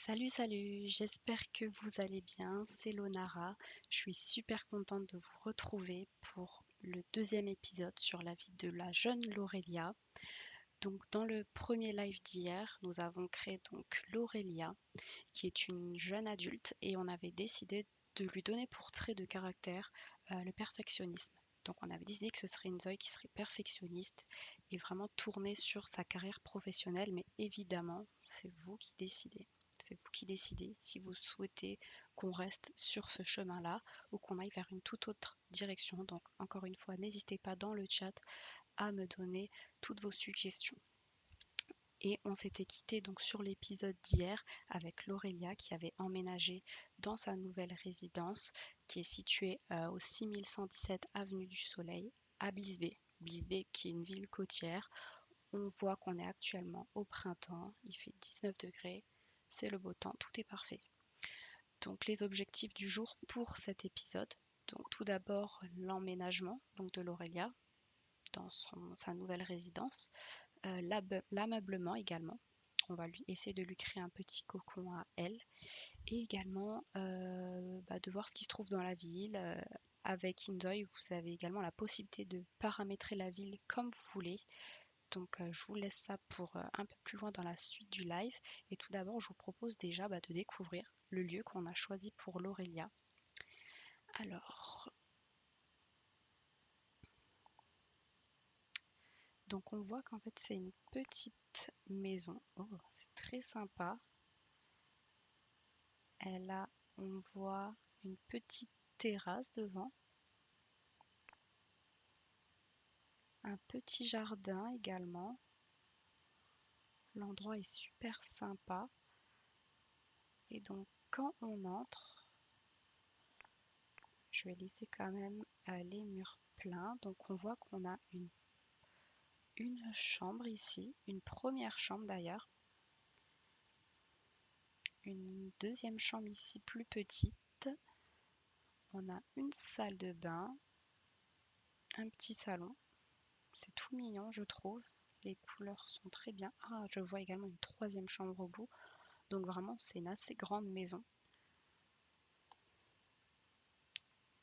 Salut, salut, j'espère que vous allez bien, c'est Lonara. Je suis super contente de vous retrouver pour le deuxième épisode sur la vie de la jeune Laurelia. Donc dans le premier live d'hier, nous avons créé donc Laurelia, qui est une jeune adulte et on avait décidé de lui donner pour trait de caractère le perfectionnisme. Donc on avait décidé que ce serait une Zoé qui serait perfectionniste et vraiment tournée sur sa carrière professionnelle, mais évidemment, c'est vous qui décidez. C'est vous qui décidez si vous souhaitez qu'on reste sur ce chemin-là ou qu'on aille vers une toute autre direction. Donc encore une fois, n'hésitez pas dans le chat à me donner toutes vos suggestions. Et on s'était quitté donc sur l'épisode d'hier avec Laurelia qui avait emménagé dans sa nouvelle résidence qui est située au 6117 avenue du Soleil à Blisbée. Blisbée qui est une ville côtière. On voit qu'on est actuellement au printemps, il fait 19 degrés, c'est le beau temps, tout est parfait. Donc les objectifs du jour pour cet épisode. Donc tout d'abord l'emménagement donc de l'Aurélia dans sa nouvelle résidence, l'ameublement également. On va essayer de lui créer un petit cocon à elle et également de voir ce qui se trouve dans la ville. Avec Inzoï, vous avez également la possibilité de paramétrer la ville comme vous voulez. Donc je vous laisse ça pour un peu plus loin dans la suite du live. Et tout d'abord, je vous propose déjà de découvrir le lieu qu'on a choisi pour l'Aurélia. Alors, donc on voit qu'en fait c'est une petite maison. Oh, c'est très sympa. On voit une petite terrasse devant, un petit jardin également. L'endroit est super sympa. Et donc quand on entre, je vais laisser quand même les murs pleins. Donc on voit qu'on a une chambre ici, une première chambre d'ailleurs, une deuxième chambre ici plus petite. On a une salle de bain, un petit salon. C'est tout mignon, je trouve. Les couleurs sont très bien. Ah, je vois également une troisième chambre au bout. Donc vraiment, c'est une assez grande maison.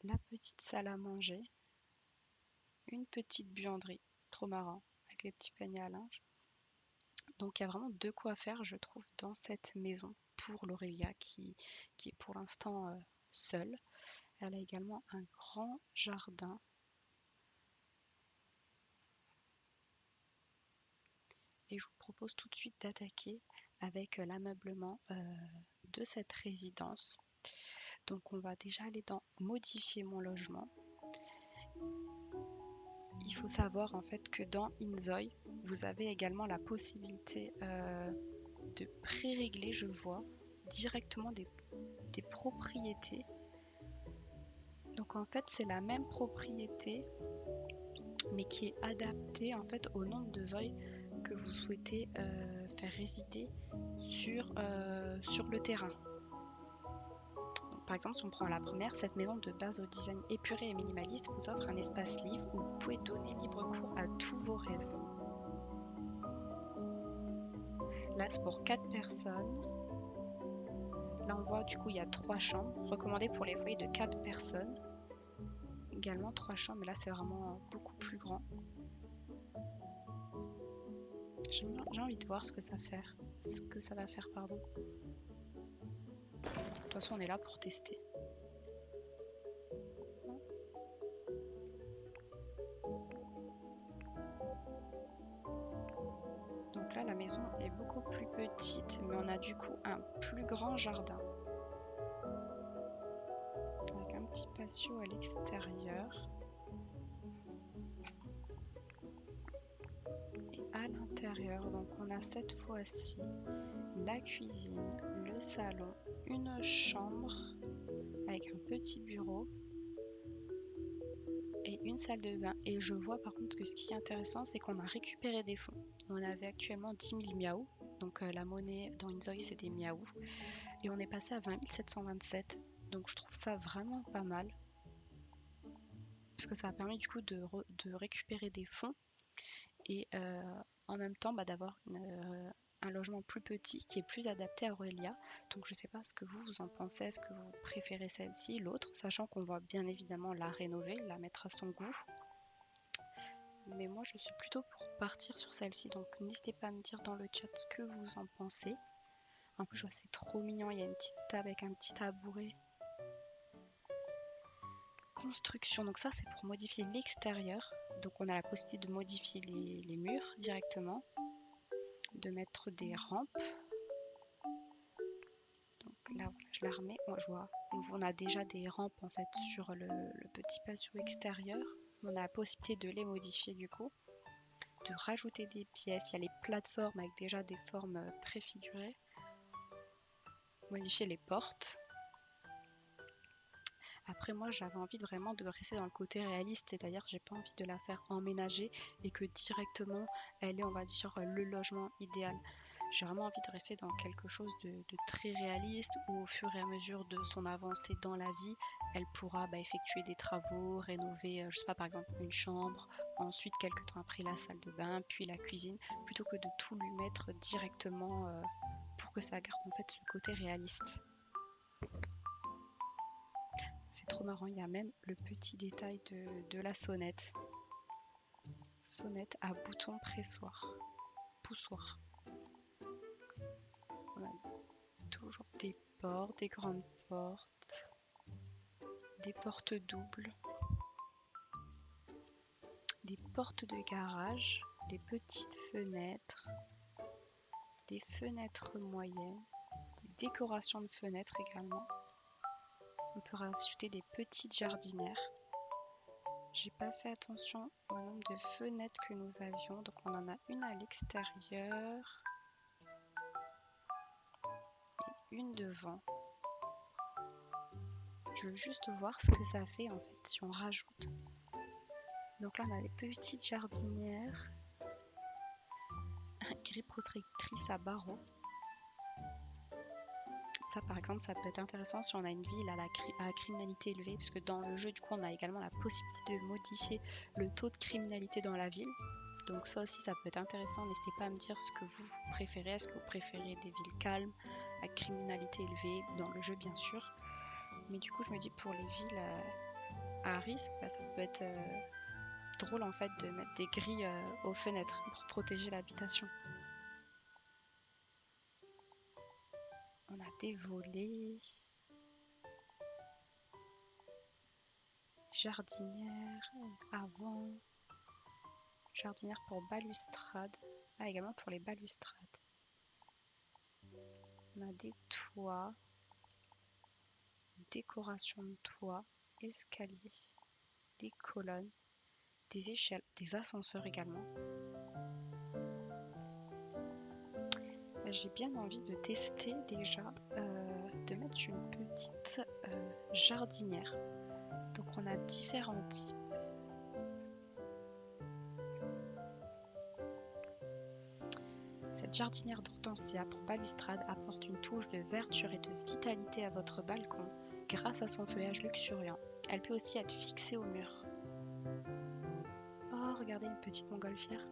La petite salle à manger. Une petite buanderie. Trop marrant. Avec les petits paniers à linge. Donc il y a vraiment de quoi faire, je trouve, dans cette maison pour l'Aurélia qui est pour l'instant seule. Elle a également un grand jardin. Et je vous propose tout de suite d'attaquer avec l'ameublement de cette résidence. Donc on va déjà aller dans modifier mon logement. Il faut savoir en fait que dans Inzoï, vous avez également la possibilité de pré-régler, je vois, directement des propriétés. Donc en fait c'est la même propriété mais qui est adaptée en fait au nombre de zoï que vous souhaitez faire résider sur le terrain. Donc, par exemple, si on prend la première, cette maison de base au design épuré et minimaliste vous offre un espace libre où vous pouvez donner libre cours à tous vos rêves. Là, c'est pour 4 personnes. Là, on voit du coup, il y a 3 chambres, recommandées pour les foyers de 4 personnes. Également 3 chambres, mais là, c'est vraiment beaucoup plus grand. J'ai envie de voir ce que ça va faire, pardon. De toute façon, on est là pour tester. Donc là, la maison est beaucoup plus petite, mais on a du coup un plus grand jardin. Avec un petit patio à l'extérieur. Et à l'intérieur, donc on a cette fois-ci la cuisine, le salon, une chambre avec un petit bureau et une salle de bain. Et je vois par contre que ce qui est intéressant, c'est qu'on a récupéré des fonds. On avait actuellement 10 000 miaou, donc la monnaie dans Inzoï c'est des miaou, et on est passé à 20 727. Donc je trouve ça vraiment pas mal, parce que ça a permis du coup de récupérer des fonds et en même temps d'avoir un logement plus petit qui est plus adapté à Aurélia. Donc je ne sais pas ce que vous en pensez, est-ce que vous préférez celle-ci, l'autre, sachant qu'on va bien évidemment la rénover, la mettre à son goût. Mais moi je suis plutôt pour partir sur celle-ci, donc n'hésitez pas à me dire dans le chat ce que vous en pensez. En plus je vois c'est trop mignon, il y a une petite table avec un petit tabouret. Construction, donc ça c'est pour modifier l'extérieur. Donc on a la possibilité de modifier les murs directement, de mettre des rampes. Donc là voilà, je la remets, moi, je vois, on a déjà des rampes en fait sur le petit patio extérieur. On a la possibilité de les modifier du coup, de rajouter des pièces, il y a les plateformes avec déjà des formes préfigurées. Modifier les portes. Après moi j'avais envie de vraiment de rester dans le côté réaliste, c'est-à-dire j'ai pas envie de la faire emménager et que directement elle est on va dire le logement idéal. J'ai vraiment envie de rester dans quelque chose de très réaliste où au fur et à mesure de son avancée dans la vie, elle pourra effectuer des travaux, rénover, je sais pas par exemple une chambre, ensuite quelques temps après la salle de bain, puis la cuisine, plutôt que de tout lui mettre directement pour que ça garde en fait ce côté réaliste. C'est trop marrant, il y a même le petit détail de la sonnette. Sonnette à bouton pressoir, poussoir. On a toujours des portes, des grandes portes, des portes doubles, des portes de garage, des petites fenêtres, des fenêtres moyennes, des décorations de fenêtres également. On peut rajouter des petites jardinières. J'ai pas fait attention au nombre de fenêtres que nous avions, donc on en a une à l'extérieur et une devant. Je veux juste voir ce que ça fait en fait si on rajoute. Donc là on a des petites jardinières, grille protectrice à barreaux. Ça par exemple ça peut être intéressant si on a une ville à criminalité élevée, puisque dans le jeu du coup on a également la possibilité de modifier le taux de criminalité dans la ville. Donc ça aussi ça peut être intéressant, n'hésitez pas à me dire ce que vous préférez, est-ce que vous préférez des villes calmes, à criminalité élevée, dans le jeu bien sûr. Mais du coup je me dis pour les villes à risque, ça peut être drôle en fait de mettre des grilles aux fenêtres pour protéger l'habitation. On a des volets, jardinière avant, jardinière pour balustrade, également pour les balustrades. On a des toits, décoration de toit, escalier, des colonnes, des échelles, des ascenseurs également. J'ai bien envie de tester déjà de mettre une petite jardinière. Donc on a différents types. Cette jardinière d'hortensia pour balustrade apporte une touche de verdure et de vitalité à votre balcon grâce à son feuillage luxuriant. Elle peut aussi être fixée au mur. Oh, regardez une petite montgolfière.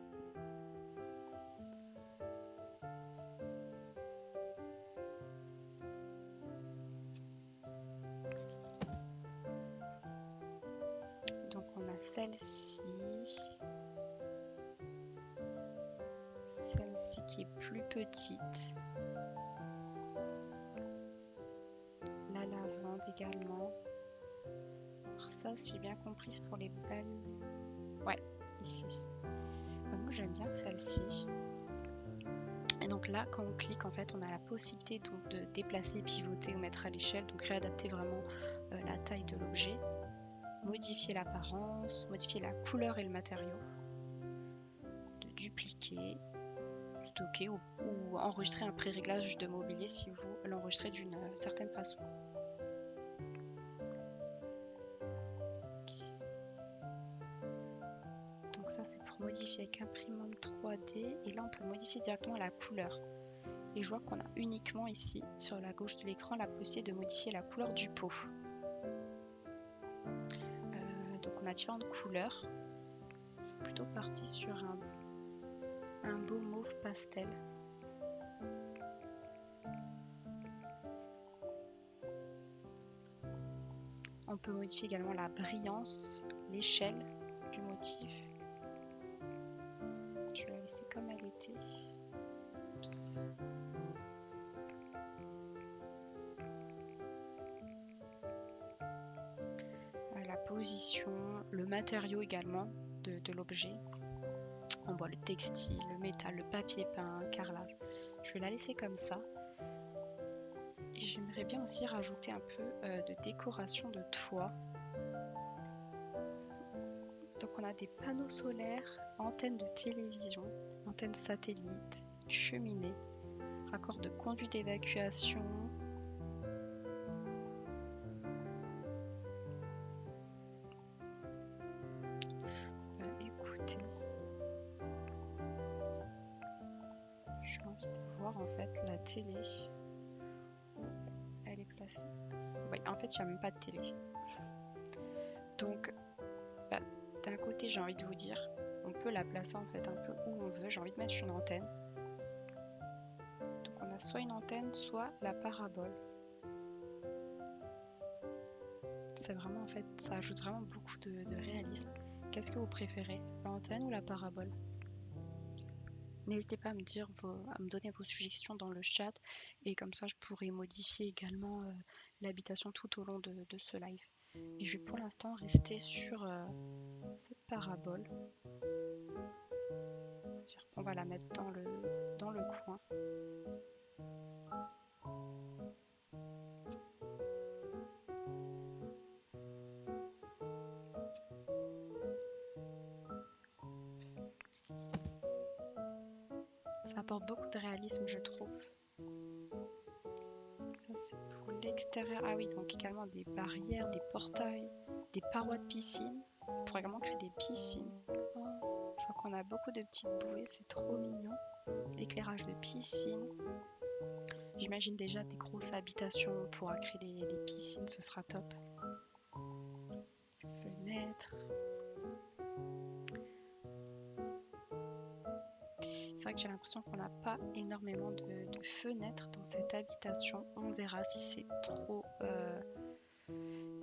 Donc on a celle-ci. Celle-ci qui est plus petite. La lavande également. Alors ça, si j'ai bien compris, c'est pour les balles. Ouais, ici. Moi j'aime bien celle-ci. Et donc là, quand on clique, en fait, on a la possibilité donc, de déplacer, pivoter ou mettre à l'échelle, donc réadapter vraiment la taille de l'objet, modifier l'apparence, modifier la couleur et le matériau, de dupliquer, stocker ou enregistrer un pré-réglage de mobilier si vous l'enregistrez d'une certaine façon. Donc ça c'est pour modifier avec imprimante 3D et là on peut modifier directement la couleur. Et je vois qu'on a uniquement ici sur la gauche de l'écran la possibilité de modifier la couleur du pot. Donc on a différentes couleurs. Je suis plutôt partie sur un beau mauve pastel. On peut modifier également la brillance, l'échelle du motif. Je vais la laisser comme elle était. Oups. La position, le matériau également de l'objet. On voit le textile, le métal, le papier peint, carrelage. Je vais la laisser comme ça. Et j'aimerais bien aussi rajouter un peu de décoration de toit. Donc on a des panneaux solaires, antennes de télévision, antennes satellites, cheminées, raccord de conduite d'évacuation. Écoutez, j'ai envie de voir en fait la télé. Elle est placée. Oui, en fait, il n'y a même pas de télé. Donc, d'un côté, j'ai envie de vous dire, on peut la placer en fait un peu où on veut. J'ai envie de mettre une antenne. Donc, on a soit une antenne, soit la parabole. C'est vraiment en fait, ça ajoute vraiment beaucoup de réalisme. Qu'est-ce que vous préférez, l'antenne ou la parabole? N'hésitez pas à me dire, à me donner vos suggestions dans le chat et comme ça je pourrai modifier également l'habitation tout au long de ce live. Et je vais pour l'instant rester sur cette parabole. On va la mettre dans le coin. Ça apporte beaucoup de réalisme, je trouve. Ça, c'est pour l'extérieur. Ah oui, donc également des barrières, des portails, des parois de piscine. On pourrait également créer des piscines. Oh, je vois qu'on a beaucoup de petites bouées, c'est trop mignon. Éclairage de piscine. J'imagine déjà des grosses habitations, on pourra créer des piscines, ce sera top. Fenêtres. C'est vrai que j'ai l'impression qu'on n'a pas énormément de fenêtres dans cette habitation. On verra si c'est trop...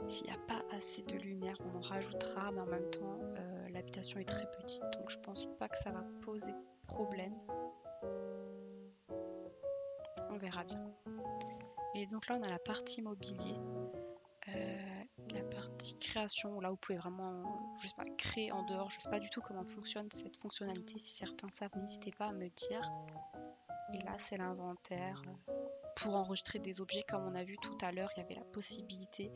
s'il n'y a pas assez de lumière, on en rajoutera, mais en même temps, l'habitation est très petite, donc je pense pas que ça va poser problème. On verra bien. Et donc là, on a la partie mobilier. La partie création, là vous pouvez vraiment, je sais pas, créer en dehors. Je sais pas du tout comment fonctionne cette fonctionnalité. Si certains savent, n'hésitez pas à me dire. Et là, c'est l'inventaire. Pour enregistrer des objets, comme on a vu tout à l'heure, il y avait la possibilité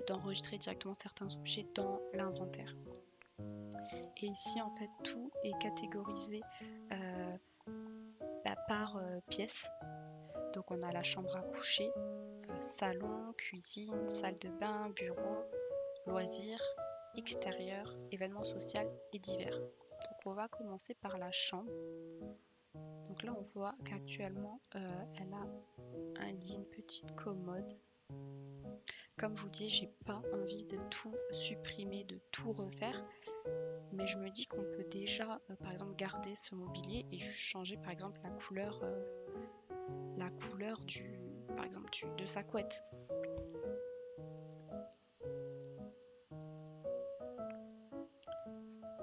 d'enregistrer directement certains objets dans l'inventaire. Et ici, en fait, tout est catégorisé par pièce. Donc on a la chambre à coucher, salon, cuisine, salle de bain, bureau, loisirs, extérieur, événements sociaux et divers. Donc on va commencer par la chambre. Donc là on voit qu'actuellement elle a un lit, une petite commode. Comme je vous dis, j'ai pas envie de tout supprimer, de tout refaire. Mais je me dis qu'on peut déjà par exemple garder ce mobilier et juste changer par exemple la couleur par exemple de sa couette.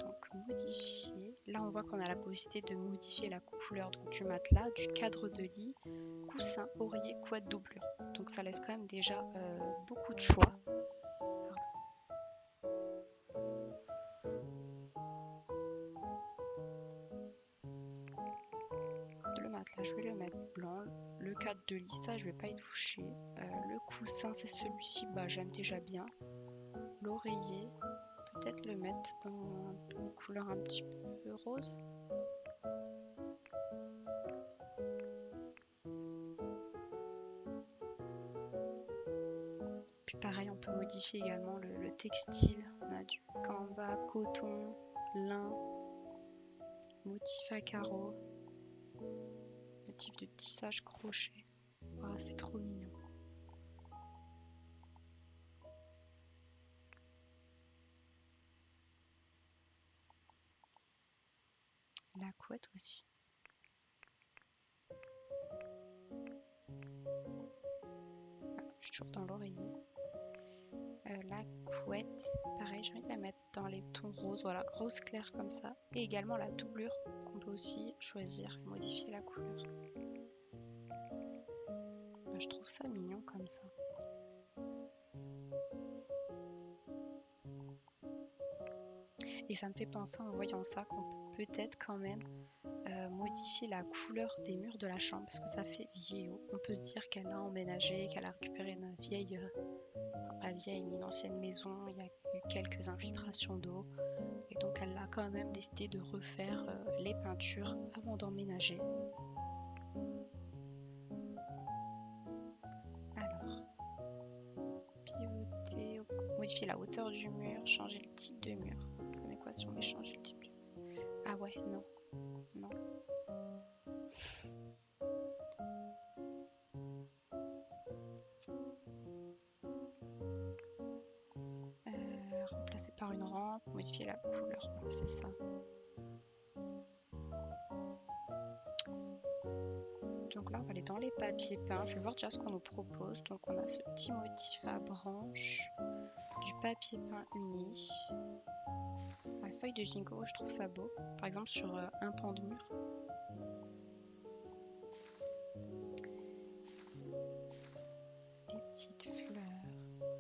Donc modifier. Là on voit qu'on a la possibilité de modifier la couleur du matelas, du cadre de lit, coussin, oreiller, couette, doublure. Donc ça laisse quand même déjà beaucoup de choix. Le matelas, je vais le mettre blanc. Le cadre de lit, ça je vais pas y toucher. Le coussin, c'est celui-ci, bah j'aime déjà bien. L'oreiller, peut-être le mettre dans une couleur un petit peu rose. Puis pareil, on peut modifier également le textile. On a du canvas, coton, lin, motif à carreaux, motif de tissage crochet. Oh, c'est trop mignon. La couette aussi. Je suis toujours dans l'oreiller. pareil, j'ai envie de la mettre dans les tons roses, voilà, rose clair comme ça. Et également la doublure qu'on peut aussi choisir, modifier la couleur. Bah, je trouve ça mignon comme ça. Et ça me fait penser en voyant ça qu'on peut peut-être quand même modifier la couleur des murs de la chambre parce que ça fait vieillot. On peut se dire qu'elle a emménagé, qu'elle a récupéré une vieille, une ancienne maison, il y a eu quelques infiltrations d'eau et donc elle a quand même décidé de refaire les peintures avant d'emménager. Alors, pivoter, modifier la hauteur du mur, changer le type de mur. Ça met quoi si on met changer le type de mur? Ah ouais, non, non. Remplacer par une rampe, modifier la couleur, voilà, c'est ça. Donc là, on va aller dans les papiers peints. Je vais voir déjà ce qu'on nous propose. Donc on a ce petit motif à branches, du papier peint uni, la feuille de ginkgo, je trouve ça beau. Par exemple sur un pan de mur. Les petites fleurs,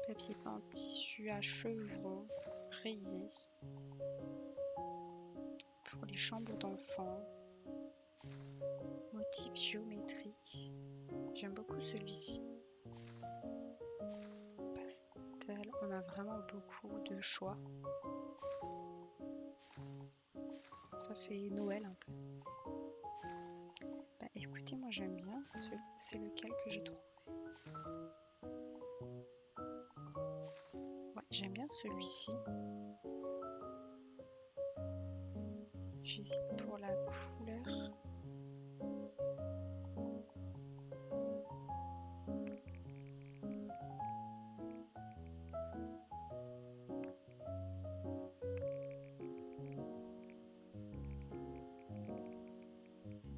papier peint en tissu à chevrons, rayé. Pour les chambres d'enfants, motif géométrique. J'aime beaucoup celui-ci. Pastel, on a vraiment beaucoup de choix. Ça fait Noël un peu. Bah écoutez, moi j'aime bien. C'est lequel que j'ai trouvé? Ouais, j'aime bien celui-ci. J'hésite pour la couleur.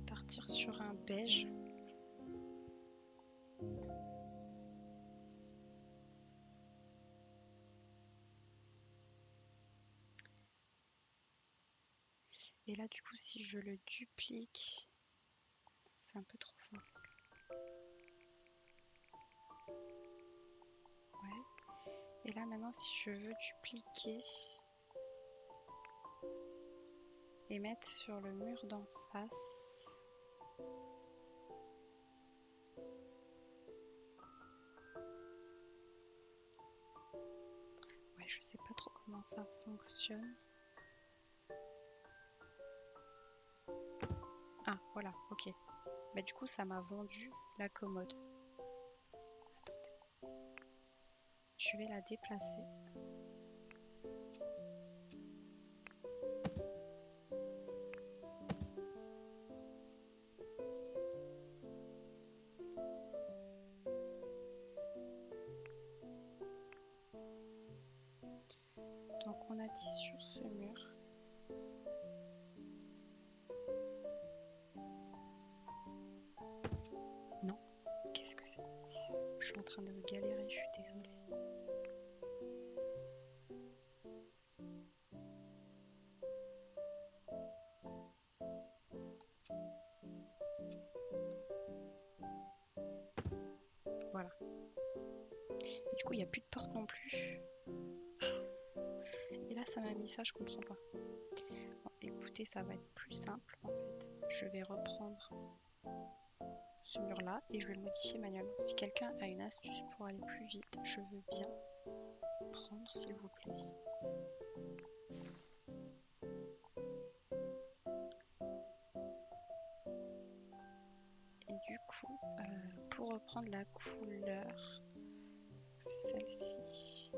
Partir sur un beige. Et là, du coup, si je le duplique, c'est un peu trop foncé. Ouais. Et là, maintenant, si je veux dupliquer et mettre sur le mur d'en face. Ouais, je sais pas trop comment ça fonctionne. Ah, voilà, ok. Bah, du coup, ça m'a vendu la commode. Attendez. Je vais la déplacer. Donc, on a dit sur ce mur. Non, qu'est-ce que c'est? Je suis en train de galérer, je suis désolée. Voilà. Et du coup, il n'y a plus de porte non plus. Et là, ça m'a mis ça, je comprends pas. Bon, écoutez, ça va être plus simple en fait. Je vais reprendre ce mur-là et je vais le modifier manuellement. Si quelqu'un a une astuce pour aller plus vite, je veux bien prendre, s'il vous plaît. Et du coup, pour reprendre la couleur, celle-ci.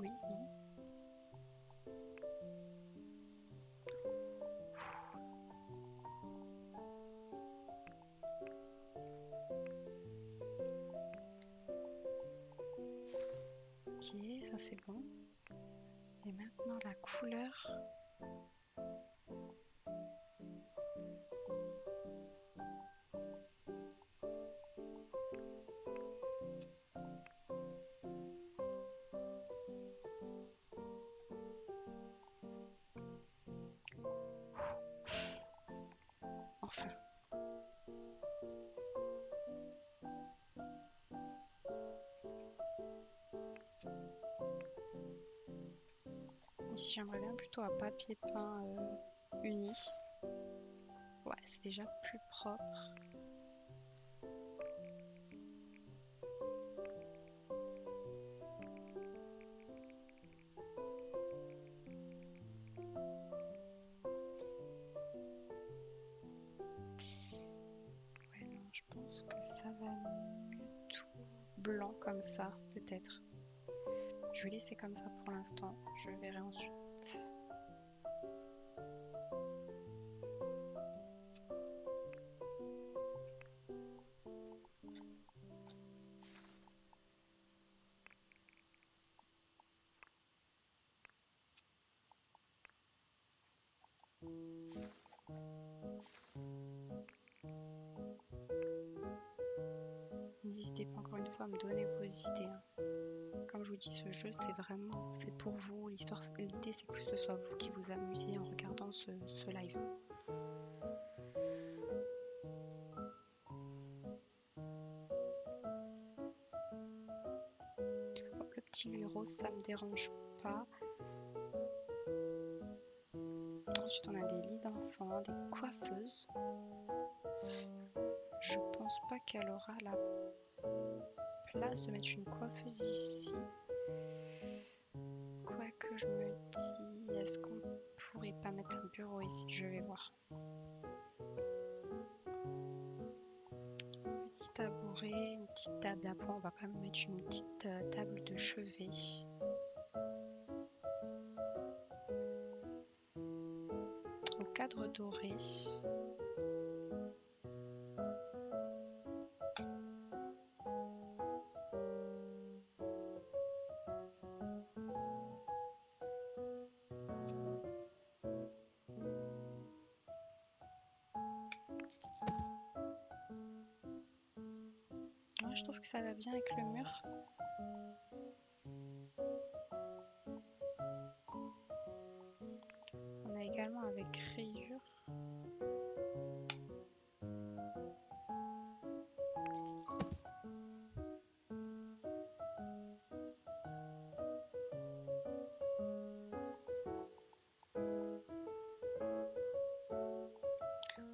Oui, non. Ok, ça c'est bon. Et maintenant la couleur. Ici, j'aimerais bien plutôt un papier peint uni. Ouais, c'est déjà plus propre. Ouais, non, je pense que ça va mieux tout blanc comme ça, peut-être. Je vais laisser comme ça pour l'instant. Je verrai ensuite. N'hésitez pas encore une fois à me donner vos idées, hein. Comme je vous dis, ce jeu, c'est pour vous. L'idée, c'est que ce soit vous qui vous amusiez en regardant ce live. Bon, le petit lit rose, ça me dérange pas. Ensuite, on a des lits d'enfants, des coiffeuses. Je pense pas qu'elle aura la place de mettre une coiffeuse ici. Quoique je me dis, est-ce qu'on pourrait pas mettre un bureau ici? Je vais voir. Petit tabouret, une petite table d'appoint. On va quand même mettre une petite table de chevet. Au cadre doré. Ouais, je trouve que ça va bien avec le mur. On a également avec rayures.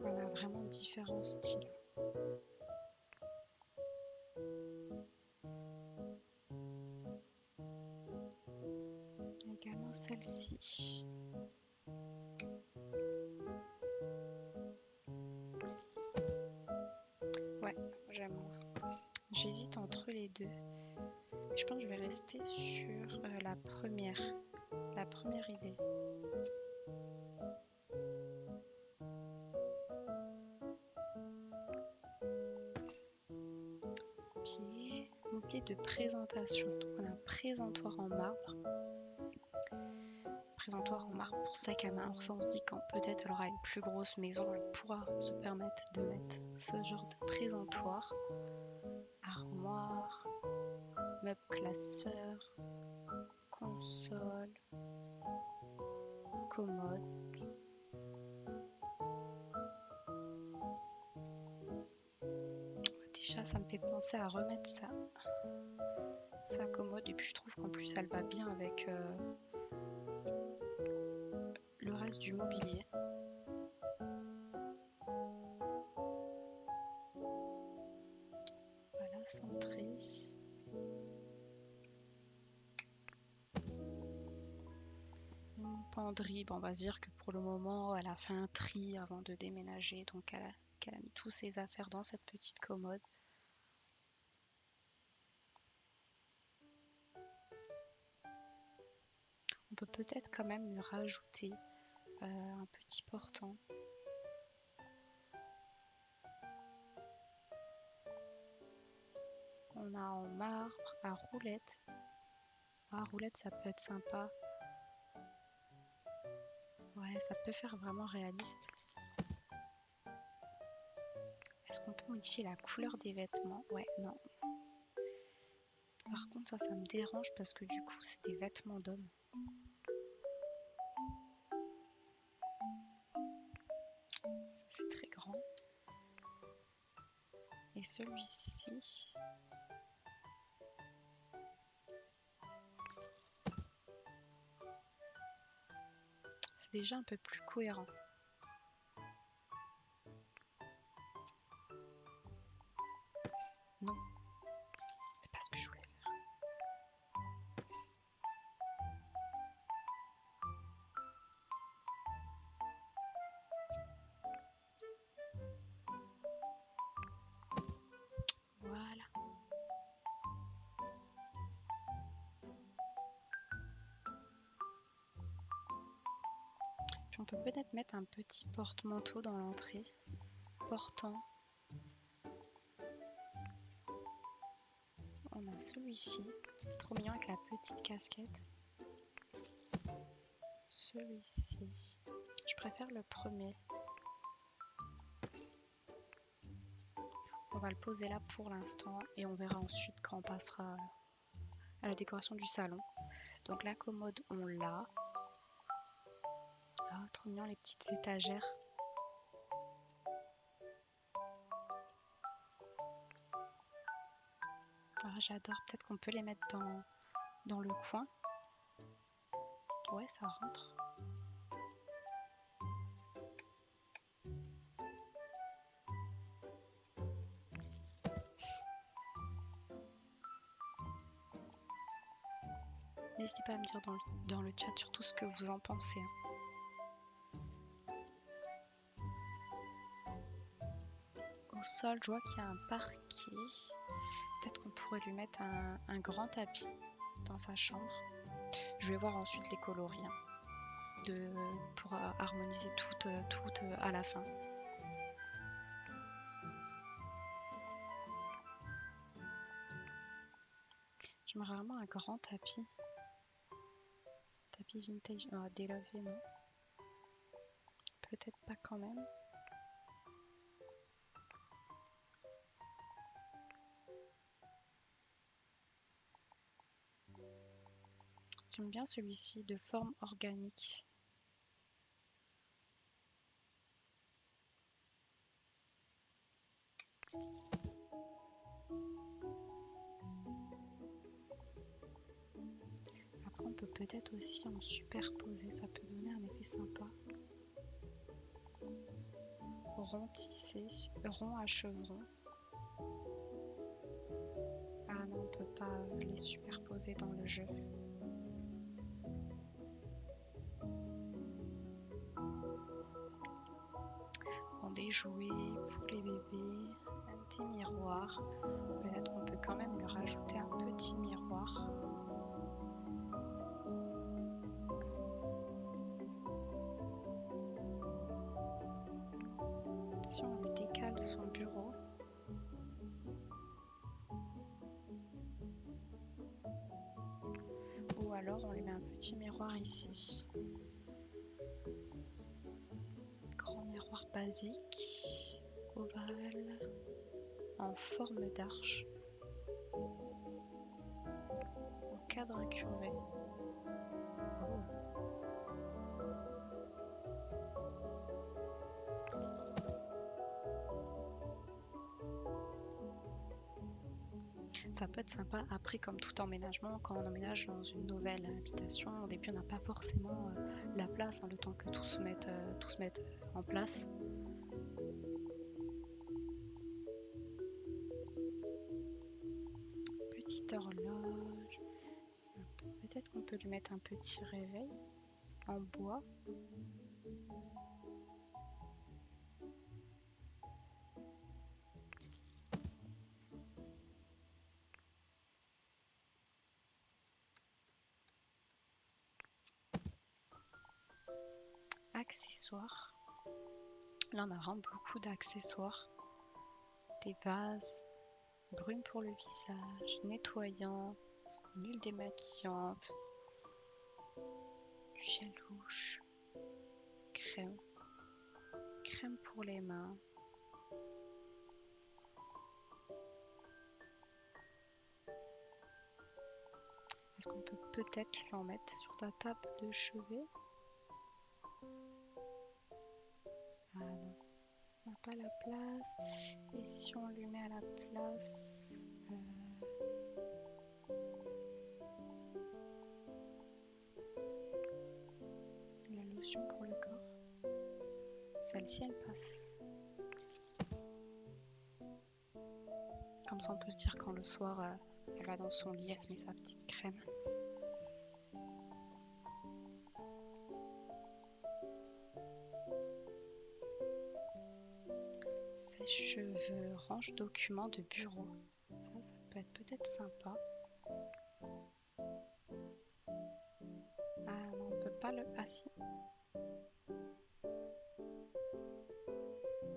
On a vraiment différents styles. Il y a également celle-ci. Ouais, j'aime moins. J'hésite entre les deux. Je pense que je vais rester sur la première idée. Ok, mobilier de présentation. Donc on a un présentoir en marbre. Présentoir en marbre pour sac à main. Alors ça, on se dit quand peut-être elle aura une plus grosse maison, elle pourra se permettre de mettre ce genre de présentoir. Armoire, meuble classeur, console, commode. Déjà, ça me fait penser à remettre sa commode. Et puis, je trouve qu'en plus, elle va bien avec le reste du mobilier. Voilà, centré. Une penderie. Bon, on va se dire que pour le moment, elle a fait un tri avant de déménager. Donc, qu'elle a mis tous ses affaires dans cette petite commode. On peut peut-être quand même lui rajouter un petit portant. On a en marbre à roulette. Ah, roulette, ça peut être sympa. Ouais, ça peut faire vraiment réaliste. Est-ce qu'on peut modifier la couleur des vêtements? Ouais, non. Par contre, ça me dérange parce que du coup, c'est des vêtements d'hommes. Ça, c'est très grand. Et celui-ci... déjà un peu plus cohérent. Non, c'est pas ce que je voulais faire. Voilà. Puis on peut peut-être mettre un petit porte-manteau dans l'entrée, portant. On a celui-ci, trop mignon avec la petite casquette. Celui-ci, je préfère le premier. On va le poser là pour l'instant et on verra ensuite quand on passera à la décoration du salon. Donc la commode, on l'a. Ah, trop mignon les petites étagères. Ah, j'adore, peut-être qu'on peut les mettre dans le coin. Ouais, ça rentre. N'hésitez pas à me dire dans le chat surtout ce que vous en pensez. Au sol, je vois qu'il y a un parquet. Peut-être qu'on pourrait lui mettre un grand tapis dans sa chambre. Je vais voir ensuite les coloris pour harmoniser tout à la fin. J'aimerais vraiment un grand tapis. Tapis vintage. Oh, délavé, non. Peut-être pas quand même. J'aime bien celui-ci de forme organique. Après, on peut peut-être aussi en superposer, ça peut donner un effet sympa. Rond tissé, rond à chevron. Ah non, on peut pas les superposer dans le jeu. Bon, des jouets pour les bébés, un petit miroir. Peut-être qu'on peut quand même lui rajouter un petit miroir. Si on lui décale son bureau, ou alors on lui met un petit miroir ici. Grand miroir basique, ovale, en forme d'arche, au cadre incurvé. Oh. Ça peut être sympa après, comme tout emménagement, quand on emménage dans une nouvelle habitation, au début on n'a pas forcément la place, le temps que tout se mette en place. Petite horloge. Peut-être qu'on peut lui mettre un petit réveil en bois. Accessoires. Là on a vraiment beaucoup d'accessoires. Des vases, brume pour le visage, nettoyant, huile démaquillante, du gel douche, crème pour les mains. Est-ce qu'on peut peut-être lui en mettre sur sa table de chevet? Ah non, on n'a pas la place. Et si on lui met à la place la lotion pour le celle-ci, elle passe. Comme ça, on peut se dire quand le soir, elle va dans son lit, elle se met sa petite crème. Sèche-cheveux, range documents de bureau. Ça peut être peut-être sympa. Ah non, on peut pas le... Ah si.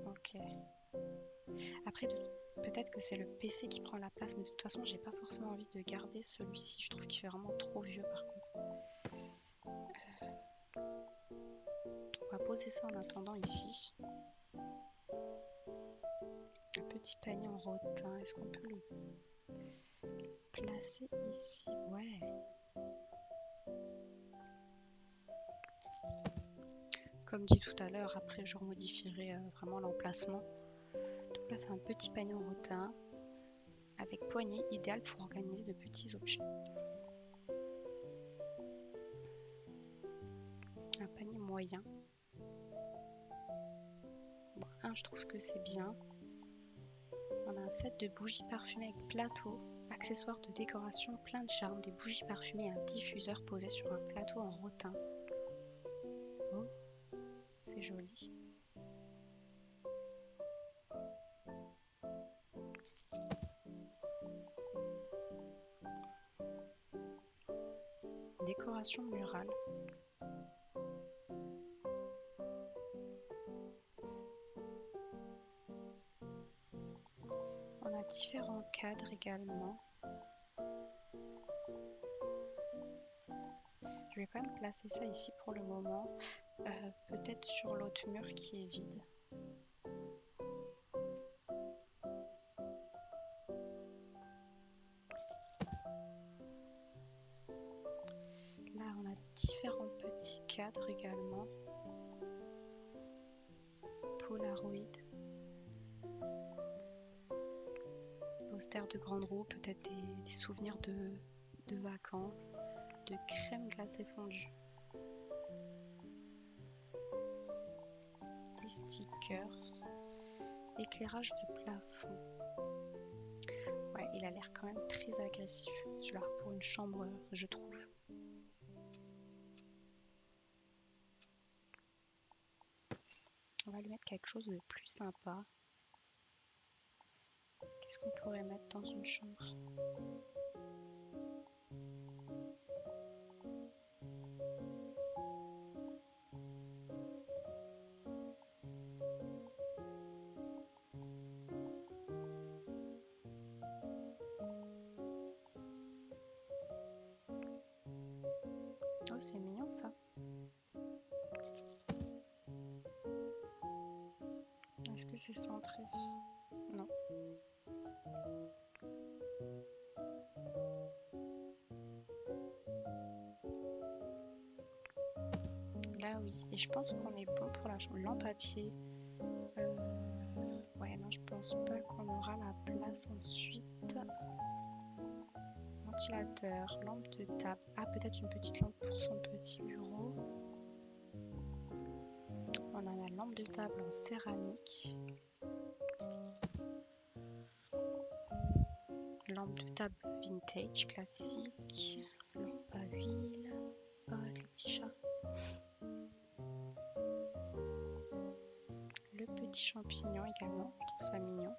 Ok. Après, peut-être que c'est le PC qui prend la place, mais de toute façon, j'ai pas forcément envie de garder celui-ci. Je trouve qu'il fait vraiment trop vieux par contre. On va poser ça en attendant ici. Un petit panier en rotin. Est-ce qu'on peut le placer ici? Ouais. Comme dit tout à l'heure, après je remodifierai vraiment l'emplacement. Donc là, c'est un petit panier en rotin avec poignée idéale pour organiser de petits objets. Un panier moyen. Bon, je trouve que c'est bien. On a un set de bougies parfumées avec plateau, accessoires de décoration plein de charme, des bougies parfumées et un diffuseur posé sur un plateau en rotin. Oh, c'est joli. Décoration murale. On a différents cadres également. Je vais quand même placer ça ici pour le moment. Peut-être sur l'autre mur qui est vide. Là, on a différents petits cadres également. Polaroid. Poster de grande roue, peut-être des souvenirs de vacances. De crème glacée fondue. Des stickers. Éclairage de plafond. Ouais, il a l'air quand même très agressif, celui-là, pour une chambre, je trouve. On va lui mettre quelque chose de plus sympa. Qu'est-ce qu'on pourrait mettre dans une chambre? Oh, c'est mignon ça. Est-ce que c'est centré? Non. Là oui, et je pense qu'on est bon pour la chambre. Lampe à pied. Ouais, non, je pense pas qu'on aura la place ensuite. Ventilateur, lampe de table. Ah, peut-être une petite lampe pour son petit bureau. On a la lampe de table en céramique. Lampe de table vintage classique. Lampe à huile. Oh, avec le petit chat. Le petit champignon également. Je trouve ça mignon.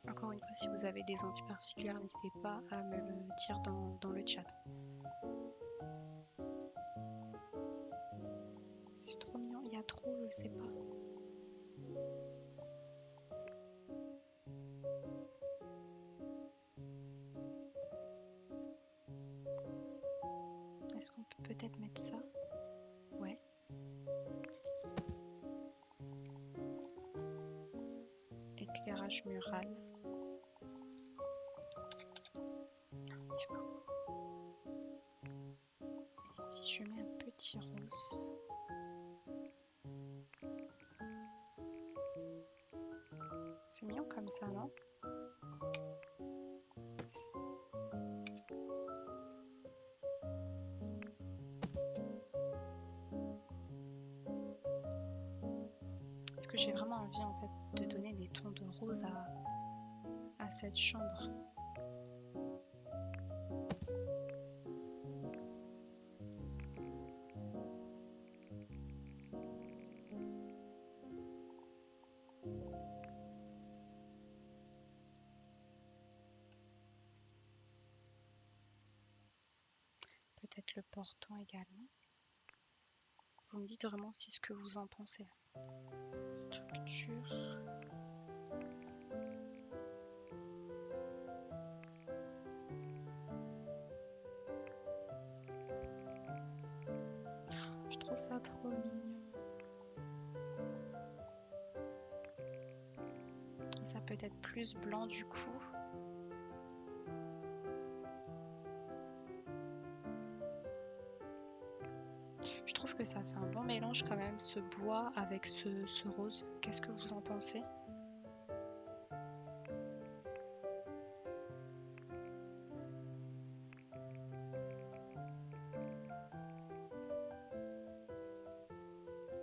Encore une fois, si vous avez des envies particulières, n'hésitez pas à me le dire dans le chat. C'est trop mignon. Il y a trop, je sais pas. Est-ce qu'on peut peut-être mettre ça? Ouais. Éclairage mural. Et si je mets un petit rose? C'est mignon comme ça, non? j'ai vraiment envie en fait de donner des tons de rose à cette chambre. Peut-être le portant également. Vous me dites vraiment aussi ce que vous en pensez. Structure. Je trouve ça trop mignon. Et ça peut être plus blanc du coup. Je trouve que ça fait un bon mélange quand même, ce bois avec ce rose. Qu'est-ce que vous en pensez?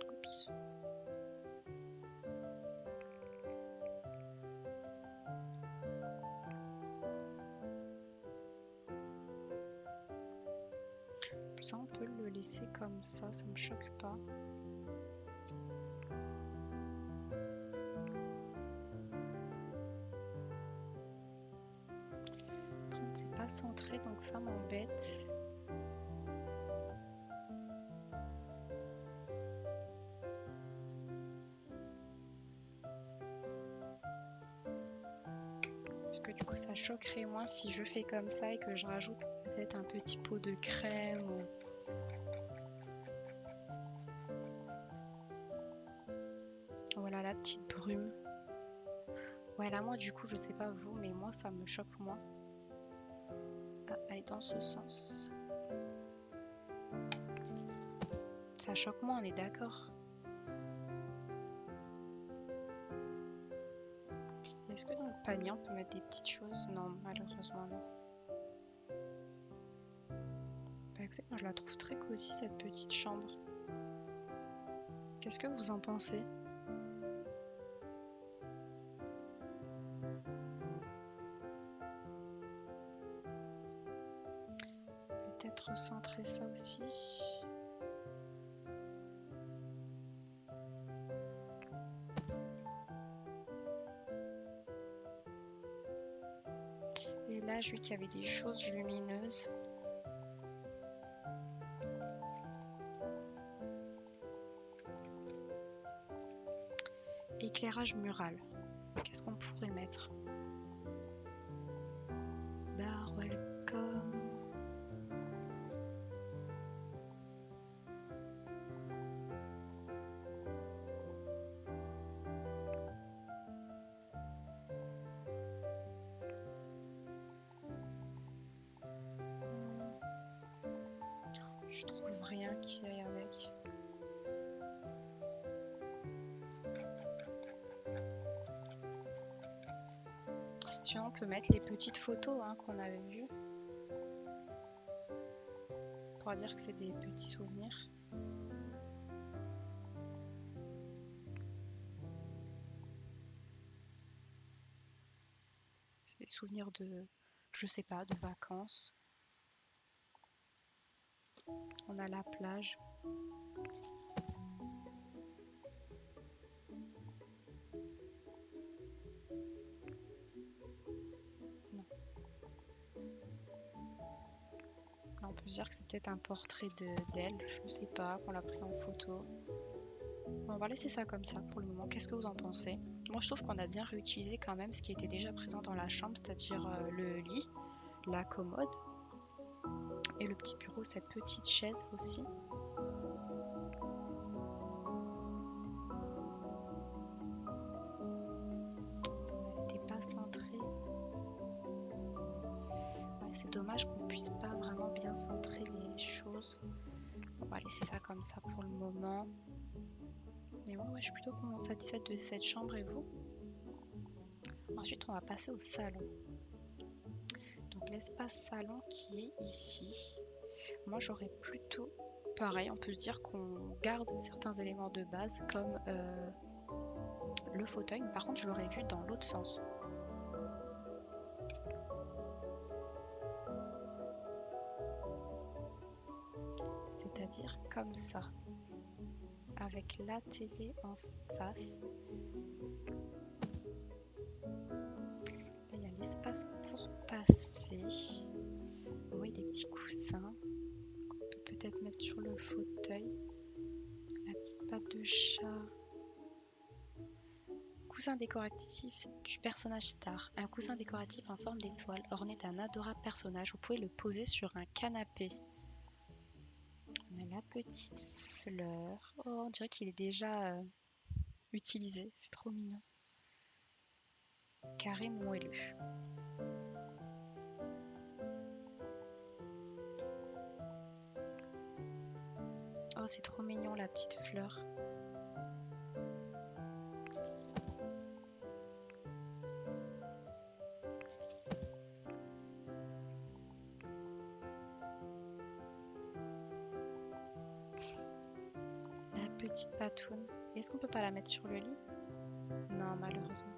Oups. Ça, on peut le laisser comme ça me choque pas. Par contre, c'est pas centré, donc ça m'embête. Parce que du coup, ça choquerait moins si je fais comme ça et que je rajoute peut-être un petit pot de crème ou... Voilà la petite brume. Ouais, là, moi, du coup, je sais pas vous, mais moi, ça me choque moins. Ah, elle est dans ce sens. Ça choque moins, on est d'accord. Est-ce que dans le panier, on peut mettre des petites choses? Non, malheureusement, non. Bah écoutez, moi, je la trouve très cosy, cette petite chambre. Qu'est-ce que vous en pensez? Peut-être recentrer ça aussi. Et là, j'ai vu qu'il y avait des choses lumineuses. Éclairage mural. Qu'est-ce qu'on pourrait mettre? Bar welcome. Je trouve rien qui aille avec. Sinon, on peut mettre les petites photos hein, qu'on avait vues. Pour dire que c'est des petits souvenirs. C'est des souvenirs de, je sais pas, de vacances. On a la plage. Non. Là, on peut se dire que c'est peut-être un portrait d'elle, je sais pas, qu'on l'a pris en photo. On va laisser ça comme ça pour le moment. Qu'est-ce que vous en pensez? Moi, je trouve qu'on a bien réutilisé quand même ce qui était déjà présent dans la chambre, c'est-à-dire le lit, la commode et le petit bureau, cette petite chaise aussi. Elle n'était pas centrée. Ouais, c'est dommage qu'on puisse pas vraiment bien centrer les choses. On va laisser ça comme ça pour le moment. Mais moi, ouais, je suis plutôt satisfaite de cette chambre et vous? Ensuite, on va passer au salon. Donc l'espace salon qui est ici. Moi, j'aurais plutôt pareil. On peut se dire qu'on garde certains éléments de base comme le fauteuil, mais par contre je l'aurais vu dans l'autre sens. C'est-à-dire comme ça, avec la télé en face. Là, il y a l'espace pour passer. Oui, des petits coussins qu'on peut peut-être mettre sur le fauteuil. La petite patte de chat. Coussin décoratif du personnage star. Un coussin décoratif en forme d'étoile orné d'un adorable personnage. Vous pouvez le poser sur un canapé. On a la petite fleur. Oh, on dirait qu'il est déjà utilisé. C'est trop mignon. Carré moelleux. Oh, c'est trop mignon la petite fleur. La petite patoune. Est-ce qu'on peut pas la mettre sur le lit? Non, malheureusement.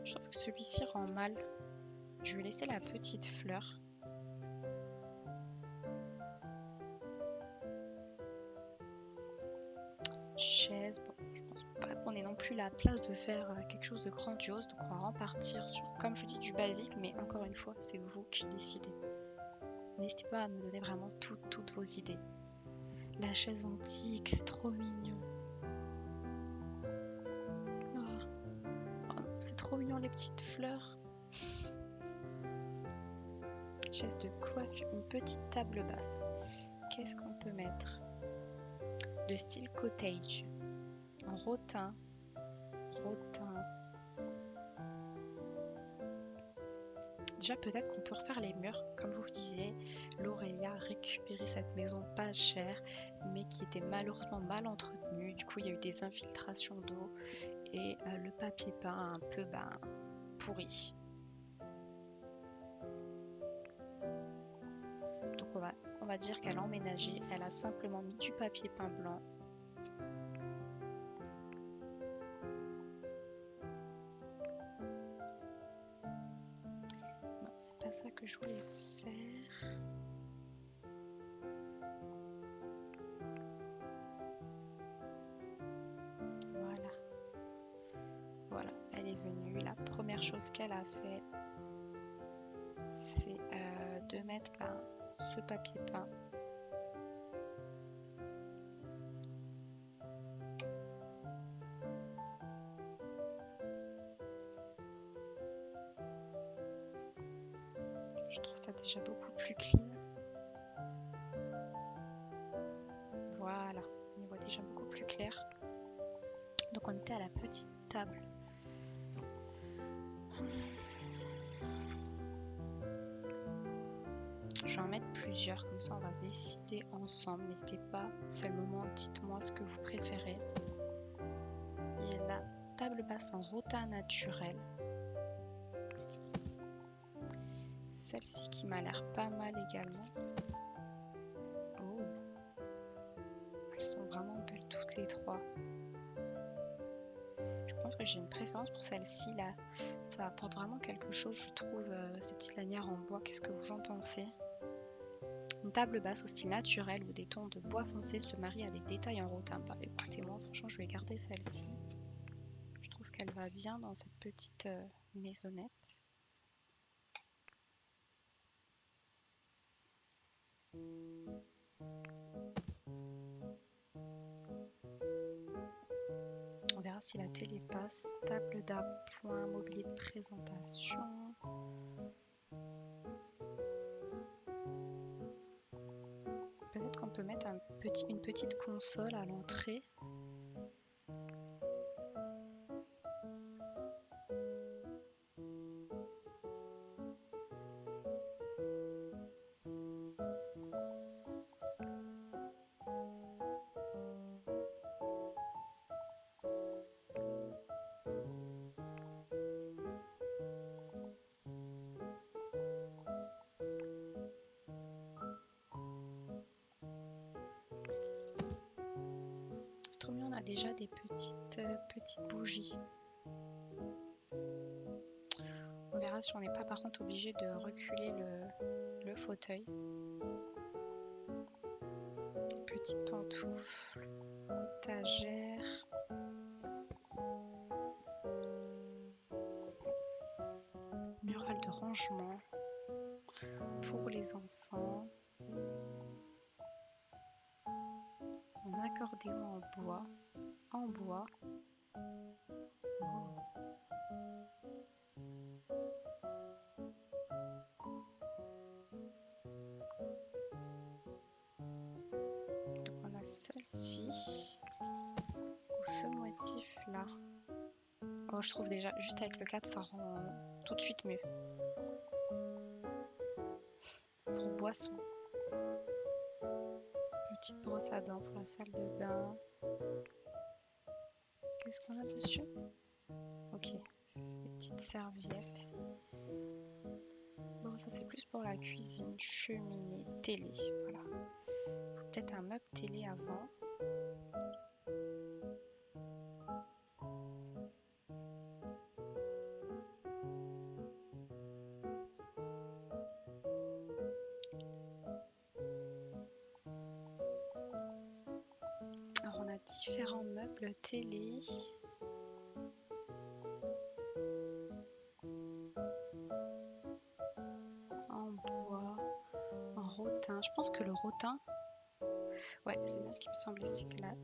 Je trouve que celui-ci rend mal. Je vais laisser la petite fleur. Chaise. Bon, je pense pas qu'on ait non plus la place de faire quelque chose de grandiose. Donc on va repartir sur, comme je dis, du basique. Mais encore une fois, c'est vous qui décidez. N'hésitez pas à me donner vraiment toutes vos idées. La chaise antique, c'est trop mignon. Oh, c'est trop mignon les petites fleurs. Chaise de coiffure, une petite table basse. Qu'est-ce qu'on peut mettre? De style cottage. Rotin. Déjà, peut-être qu'on peut refaire les murs. Comme je vous disais, l'Aurélia a récupéré cette maison pas chère, mais qui était malheureusement mal entretenue. Du coup, il y a eu des infiltrations d'eau et le papier peint un peu pourri. Donc, on va dire qu'elle a emménagé. Elle a simplement mis du papier peint blanc. Non, c'est pas ça que je voulais faire. Voilà, elle est venue. La première chose qu'elle a fait, c'est de mettre ce papier peint. Je trouve ça déjà beaucoup plus clean. Voilà, on y voit déjà beaucoup plus clair. Donc on était à la petite table. Je vais en mettre plusieurs, comme ça on va se décider ensemble. N'hésitez pas, c'est le moment, dites-moi ce que vous préférez. Et la table basse en rotin naturel. Celle-ci qui m'a l'air pas mal également. Oh, elles sont vraiment belles toutes les trois. Je pense que j'ai une préférence pour celle-ci là. Ça apporte vraiment quelque chose, je trouve, ces petites lanières en bois. Qu'est-ce que vous en pensez? Une table basse au style naturel où des tons de bois foncé se marient à des détails en rotin. Bah écoutez-moi, franchement, je vais garder celle-ci. Je trouve qu'elle va bien dans cette petite maisonnette. On verra si la télé passe. Table d'appoint, mobilier de présentation. Peut-être qu'on peut mettre une petite console à l'entrée. déjà des petites bougies. On verra si on n'est pas par contre obligé de reculer le fauteuil. Petite pantoufle, étagère. Mural de rangement pour les enfants. Un accordéon en bois. Oh. Donc on a celle-ci ou ce motif là. Oh, je trouve déjà juste avec le cadre ça rend tout de suite mieux. Pour boisson. Petite brosse à dents pour la salle de bain. Qu'est-ce qu'on a dessus? Ok, des petites serviettes. Bon, ça c'est plus pour la cuisine, cheminée, télé. Voilà. Peut-être un meuble télé avant. Alors on a différents meubles télé. En bois, en rotin. Je pense que le rotin, ouais, c'est bien ce qui me semblait, c'est que là.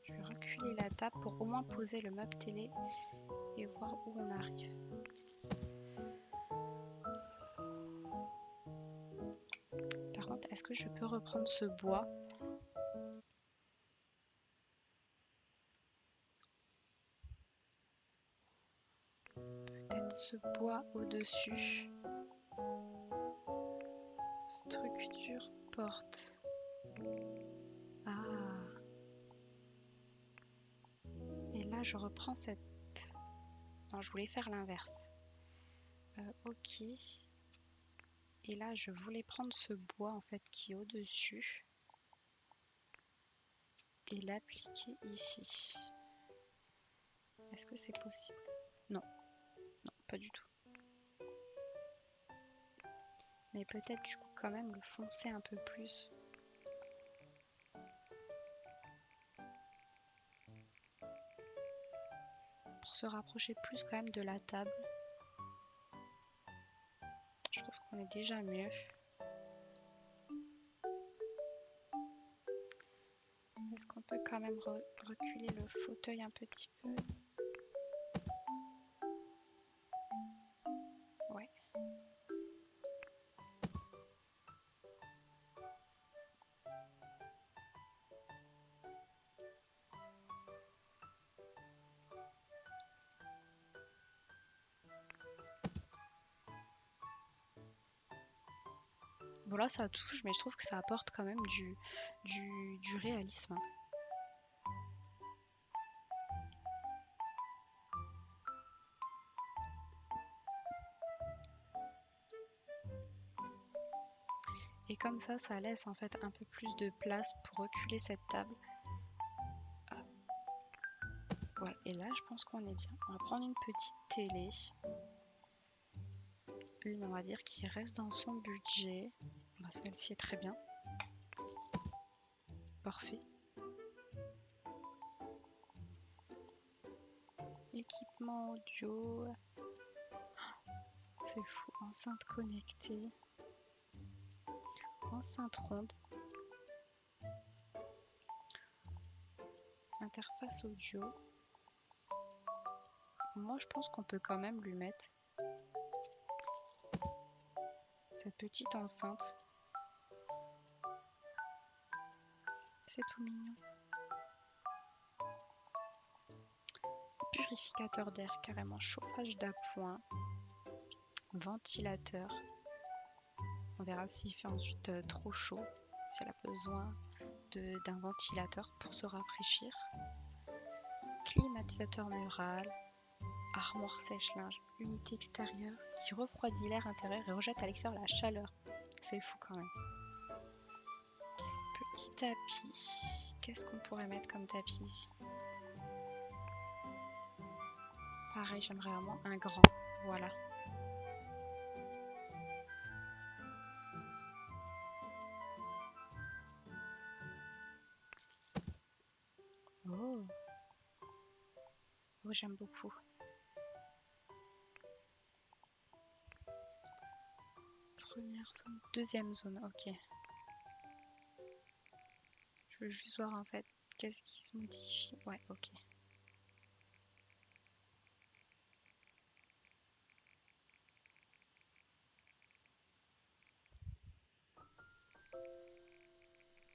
Je vais reculer la table pour au moins poser le meuble télé et voir où on arrive. Par contre, est-ce que je peux reprendre ce bois? Peut-être ce bois au-dessus. Structure porte. Ah. Et là, je reprends cette... Non, je voulais faire l'inverse. Ok. Et là, je voulais prendre ce bois en fait qui est au-dessus et l'appliquer ici. Est-ce que c'est possible? Non. Non, pas du tout. Mais peut-être du coup quand même le foncer un peu plus. Pour se rapprocher plus quand même de la table. Je trouve qu'on est déjà mieux. Est-ce qu'on peut quand même reculer le fauteuil un petit peu? Ouais. Bon là ça touche, mais je trouve que ça apporte quand même du réalisme. Et comme ça laisse en fait un peu plus de place pour reculer cette table. Voilà, et là je pense qu'on est bien. On va prendre une petite télé. Une, on va dire, qui reste dans son budget. Bah, celle-ci est très bien. Parfait. Équipement audio. C'est fou. Enceinte connectée. Enceinte ronde. Interface audio. Moi, je pense qu'on peut quand même lui mettre cette petite enceinte. C'est tout mignon. Purificateur d'air, carrément. Chauffage d'appoint. Ventilateur. On verra s'il fait ensuite trop chaud. Si elle a besoin d'un ventilateur pour se rafraîchir. Climatisateur mural. Armoire sèche-linge. Unité extérieure qui refroidit l'air intérieur et rejette à l'extérieur la chaleur. C'est fou quand même. tapis. Qu'est-ce qu'on pourrait mettre comme tapis ici? Pareil, j'aimerais vraiment un grand. Voilà. Oh, oh j'aime beaucoup. Première zone, deuxième zone, ok. Je veux juste voir en fait qu'est-ce qui se modifie. Ouais, ok.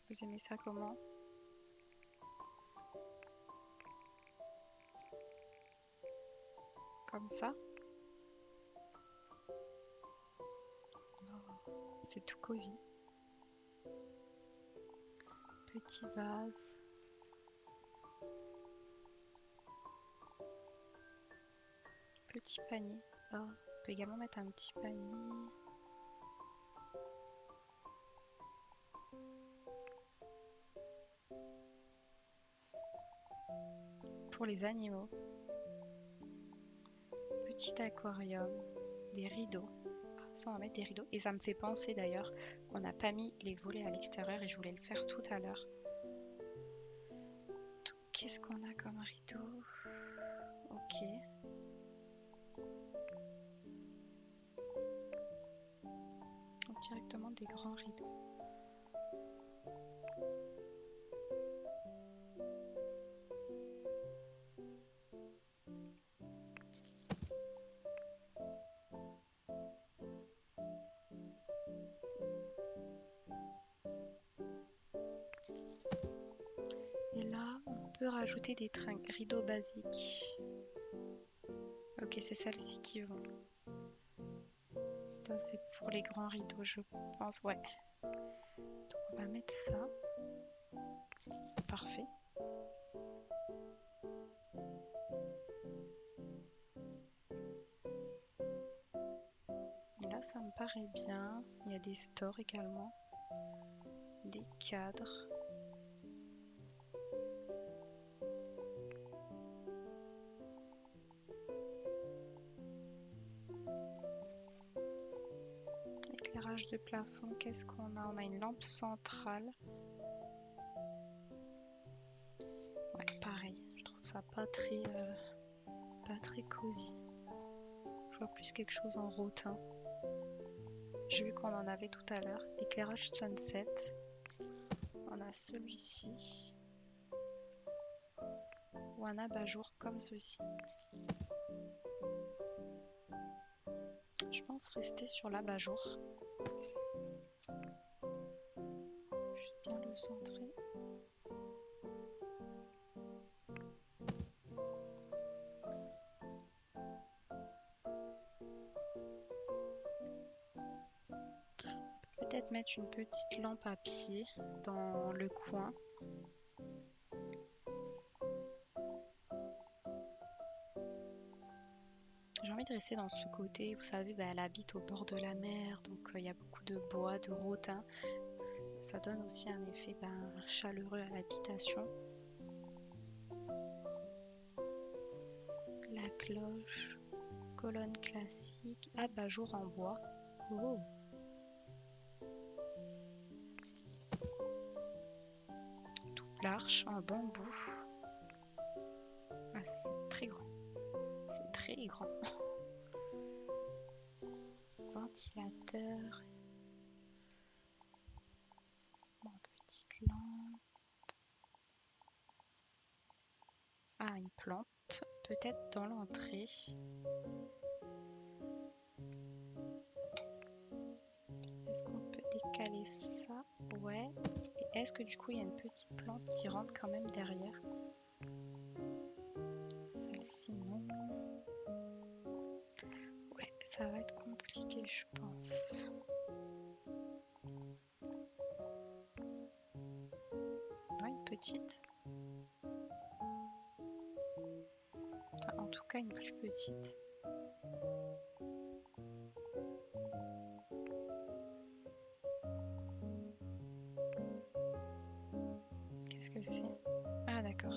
Vous aimez ça comment? Comme ça? Oh, c'est tout cosy. Petit vase. Petit panier. Oh, on peut également mettre un petit panier. Pour les animaux. Petit aquarium. Des rideaux. Ah, ça, on va mettre des rideaux. Et ça me fait penser d'ailleurs qu'on n'a pas mis les volets à l'extérieur et je voulais le faire tout à l'heure. Qu'est-ce qu'on a comme rideau? Ok. Donc directement des grands rideaux. Et là, on peut rajouter des rideaux basiques. Ok, c'est celles-ci qui vont. Ça, c'est pour les grands rideaux, je pense. Ouais. Donc, on va mettre ça. Parfait. Là, ça me paraît bien. Il y a des stores également. Des cadres. Éclairage de plafond, qu'est-ce qu'on a? On a une lampe centrale. Ouais, pareil. Je trouve ça pas très cosy. Je vois plus quelque chose en rotin. J'ai vu qu'on en avait tout à l'heure. Éclairage sunset. On a celui-ci. Ou un abat-jour comme ceci. Je pense rester sur l'abat-jour. Juste bien le centrer. Peut-être mettre une petite lampe à pied dans le coin. J'ai envie de rester dans ce côté. Vous savez, elle habite au bord de la mer, donc il y a beaucoup de bois, de rotin. Ça donne aussi un effet chaleureux à l'habitation. La cloche, colonne classique, abat-jour en bois. Oh! Double arche en bambou. Ah, ça c'est très grand. C'est très grand. Ventilateur. Bon, petite lampe. Ah, une plante. Peut-être dans l'entrée. Est-ce qu'on peut décaler ça? Ouais. Et est-ce que du coup il y a une petite plante qui rentre quand même derrière? Celle-ci non. Ouais, ça va être compliqué je pense. Ouais, une petite. Enfin, en tout cas une plus petite. Qu'est-ce que c'est? Ah d'accord.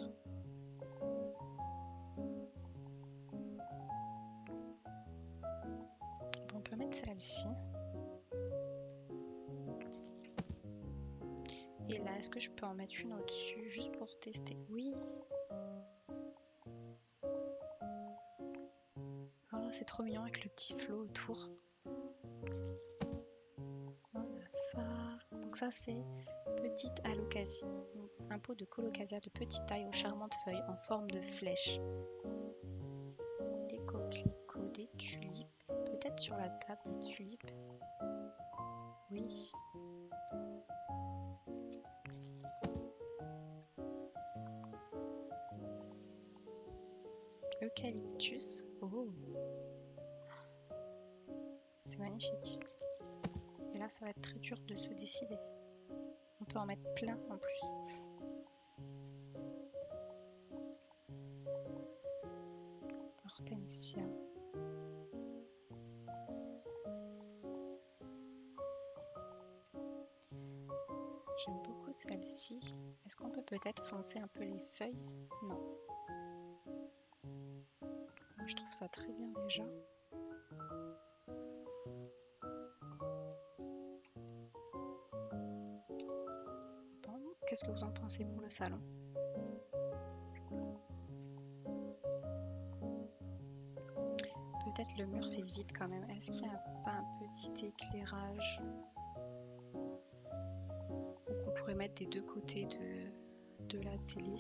Bon, on peut mettre celle-ci. Et là, est-ce que je peux en mettre une au-dessus, juste pour tester? Oui. Oh, c'est trop mignon avec le petit flot autour. Voilà ça. Donc ça, c'est petite alocasie. Un pot de colocasia de petite taille aux charmantes feuilles en forme de flèche. Des coquelicots, des tulipes. Peut-être sur la table des tulipes. Oui. Eucalyptus. Oh. C'est magnifique. Et là, ça va être très dur de se décider. On peut en mettre plein en plus. Hortensia. J'aime beaucoup celle-ci. Est-ce qu'on peut peut-être foncer un peu les feuilles? Non. Moi, je trouve ça très bien déjà. Bon, qu'est-ce que vous en pensez pour le salon? Peut-être le mur fait vide quand même. Est-ce qu'il n'y a pas un petit éclairage? Ou qu'on pourrait mettre des deux côtés de la télé?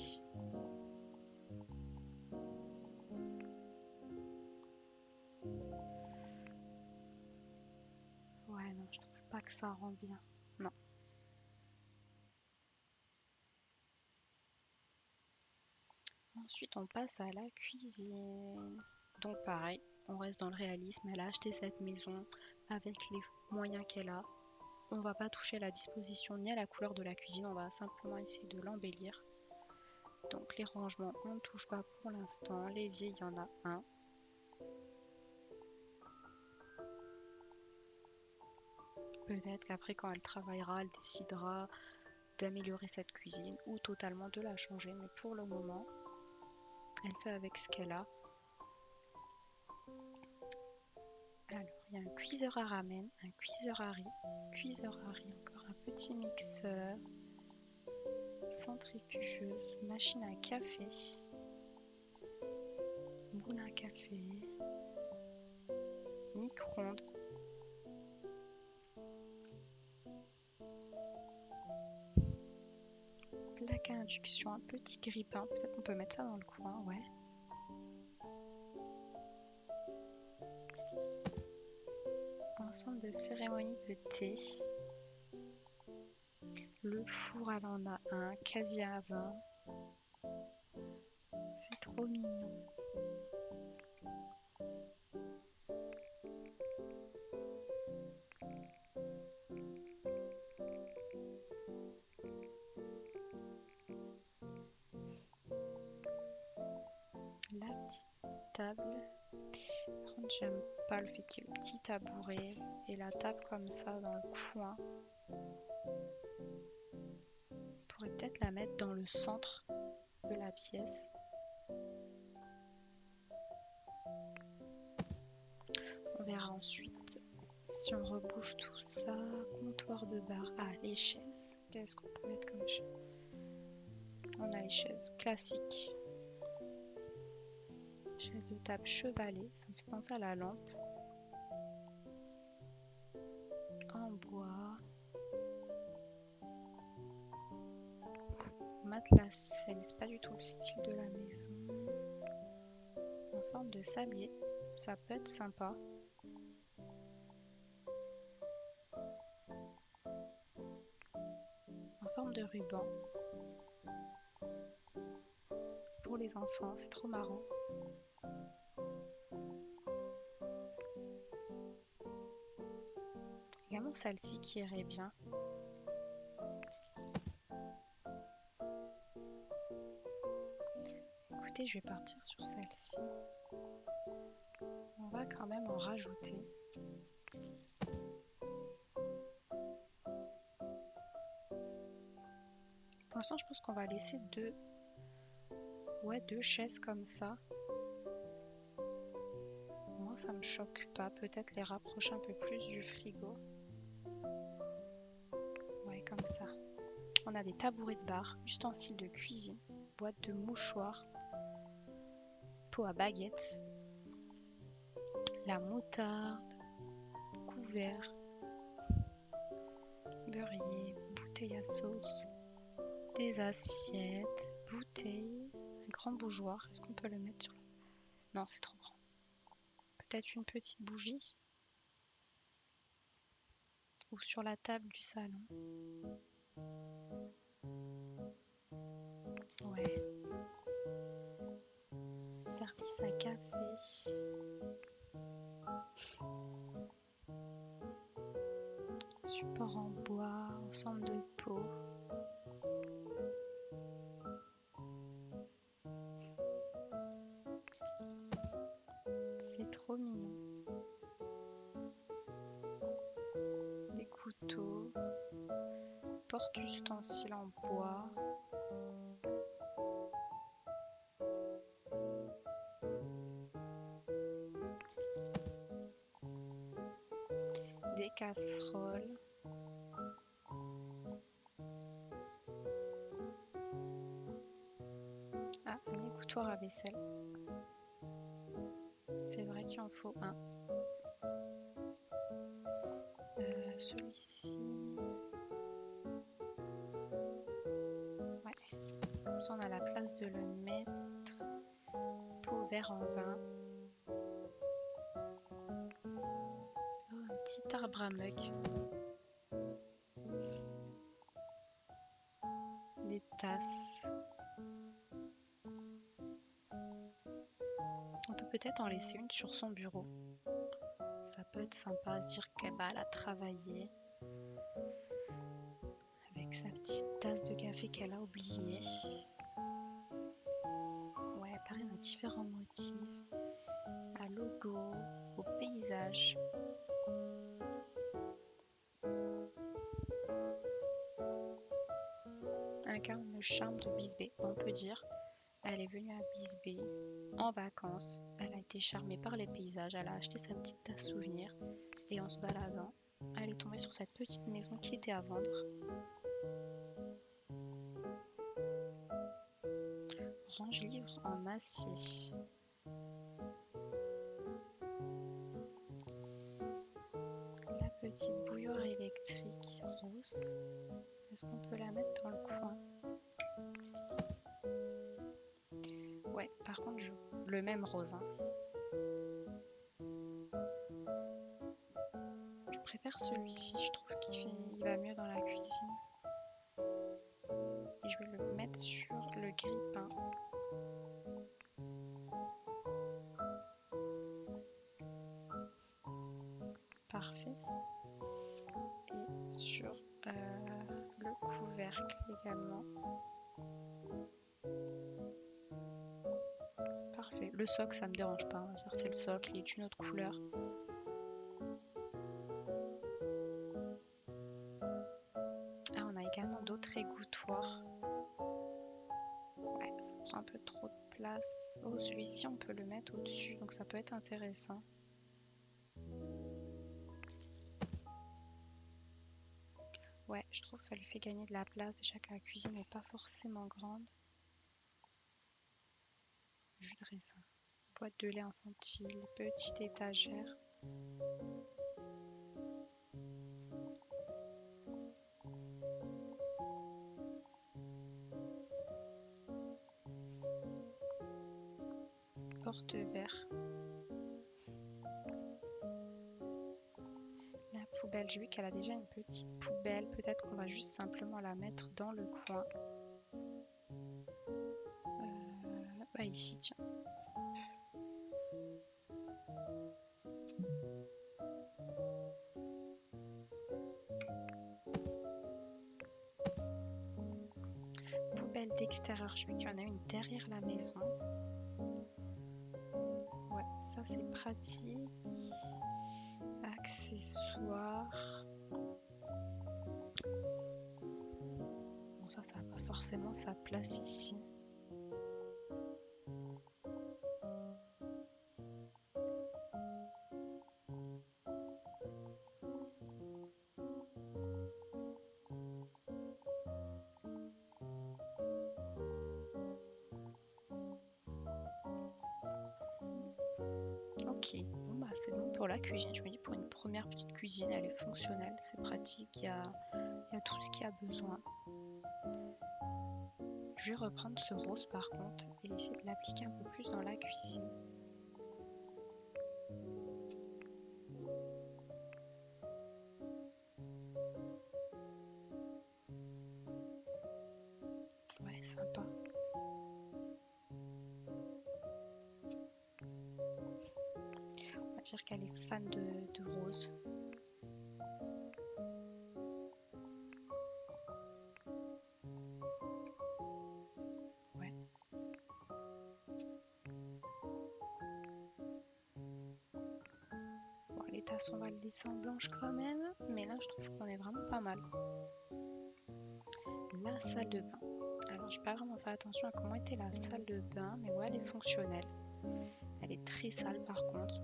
Ouais, non, je trouve pas que ça rend bien. Non. Ensuite, on passe à la cuisine. Donc pareil, on reste dans le réalisme. Elle a acheté cette maison avec les moyens qu'elle a. On va pas toucher à la disposition ni à la couleur de la cuisine, on va simplement essayer de l'embellir. Donc les rangements, on ne touche pas pour l'instant. L'évier, il y en a un. Peut-être qu'après, quand elle travaillera, elle décidera d'améliorer cette cuisine ou totalement de la changer. Mais pour le moment, elle fait avec ce qu'elle a. Alors, il y a un cuiseur à ramen, un cuiseur à riz, encore un petit mixeur, centrifugeuse, machine à café, moulin à café, micro-ondes, plaque à induction, un petit grille-pain. Peut-être qu'on peut mettre ça dans le coin, ouais. Ensemble de cérémonie de thé. Le four, elle en a un, casier à vin. C'est trop mignon. La petite table. Par contre, j'aime pas le fait qu'il y ait le petit tabouret et la table comme ça dans le coin. On pourrait peut-être la mettre dans le centre de la pièce. On verra ensuite si on rebouge tout ça. Comptoir de bar. Ah, les chaises. Qu'est-ce qu'on peut mettre comme chaise? On a les chaises classiques. Chaise de table chevalet. Ça me fait penser à la lampe. En bois. Matelassé, mais c'est pas du tout le style de la maison. En forme de sablier. Ça peut être sympa. En forme de ruban. Pour les enfants, c'est trop marrant. Également celle-ci qui irait bien. Écoutez, je vais partir sur celle-ci. On va quand même en rajouter. l'instant, je pense qu'on va laisser deux chaises comme ça. Moi, ça me choque pas. Peut-être les rapprocher un peu plus du frigo. Ouais, comme ça. On a des tabourets de bar, ustensiles de cuisine, boîte de mouchoirs, pot à baguettes, la moutarde, couvert, beurrier, bouteille à sauce, des assiettes, bouteilles, un grand bougeoir. Est-ce qu'on peut le mettre sur la... Non, c'est trop grand. Peut-être une petite bougie ou sur la table du salon. Ouais. Service à café. Support en bois, ensemble de pots. C'est trop mignon. Des couteaux. Porte-ustensiles en bois. Des casseroles. Ah, un égouttoir à vaisselle. C'est vrai qu'il en faut un. Celui-ci. Ouais. Comme ça, on a la place de le mettre. Pot vert en vin. Oh, un petit arbre à mug. Des tasses. On peut peut-être en laisser une sur son bureau. Ça peut être sympa à se dire qu'elle a travaillé avec sa petite tasse de café qu'elle a oubliée. Ouais, pareil, on a différents motifs. Un logo, au paysage. Incarne le charme de Bisbee. On peut dire, elle est venue à Bisbee en vacances. Elle a été charmée par les paysages. Elle a acheté sa petite tasse souvenir. Et en se baladant, elle est tombée sur cette petite maison qui était à vendre. Range-livre en acier. La petite bouilloire électrique rose. Est-ce qu'on peut la mettre dans le coin? Ouais, par contre, le même rose. Hein. Je préfère celui-ci, je trouve qu'il va mieux dans la cuisine. Et je vais le mettre sur le grille-pain. Parfait. Et sur le couvercle également. Parfait. Le socle, ça me dérange pas. On va dire c'est le socle, il est d'une autre couleur. Ah, on a également d'autres égouttoirs. Ouais, ça prend un peu trop de place. Oh, celui-ci, on peut le mettre au-dessus, donc ça peut être intéressant. Ouais, je trouve que ça lui fait gagner de la place. Déjà que la cuisine n'est pas forcément grande. Jus de raisin. Boîte de lait infantile, petite étagère. Porte-verre. La poubelle, j'ai vu qu'elle a déjà une petite poubelle. Peut-être qu'on va juste simplement la mettre dans le coin. Bah ici, tiens. Poubelle d'extérieur, je vois qu'il y en a une derrière la maison. Ouais, ça c'est pratique. Accessoires. Bon, ça n'a pas forcément sa place ici. Ok, bon bah c'est bon pour la cuisine. Je me dis pour une première petite cuisine, elle est fonctionnelle, c'est pratique, il y a tout ce qu'il y a besoin. Je vais reprendre ce rose par contre et essayer de l'appliquer un peu plus dans la cuisine. Ouais, sympa. On va dire qu'elle est fan de rose. Ouais. Bon, les tasses, on va les laisser en blanche quand même, mais là je trouve qu'on est vraiment pas mal. La salle de bain. Alors, j'ai pas vraiment fait attention à comment était la salle de bain, mais ouais, elle est fonctionnelle. Elle est très sale par contre.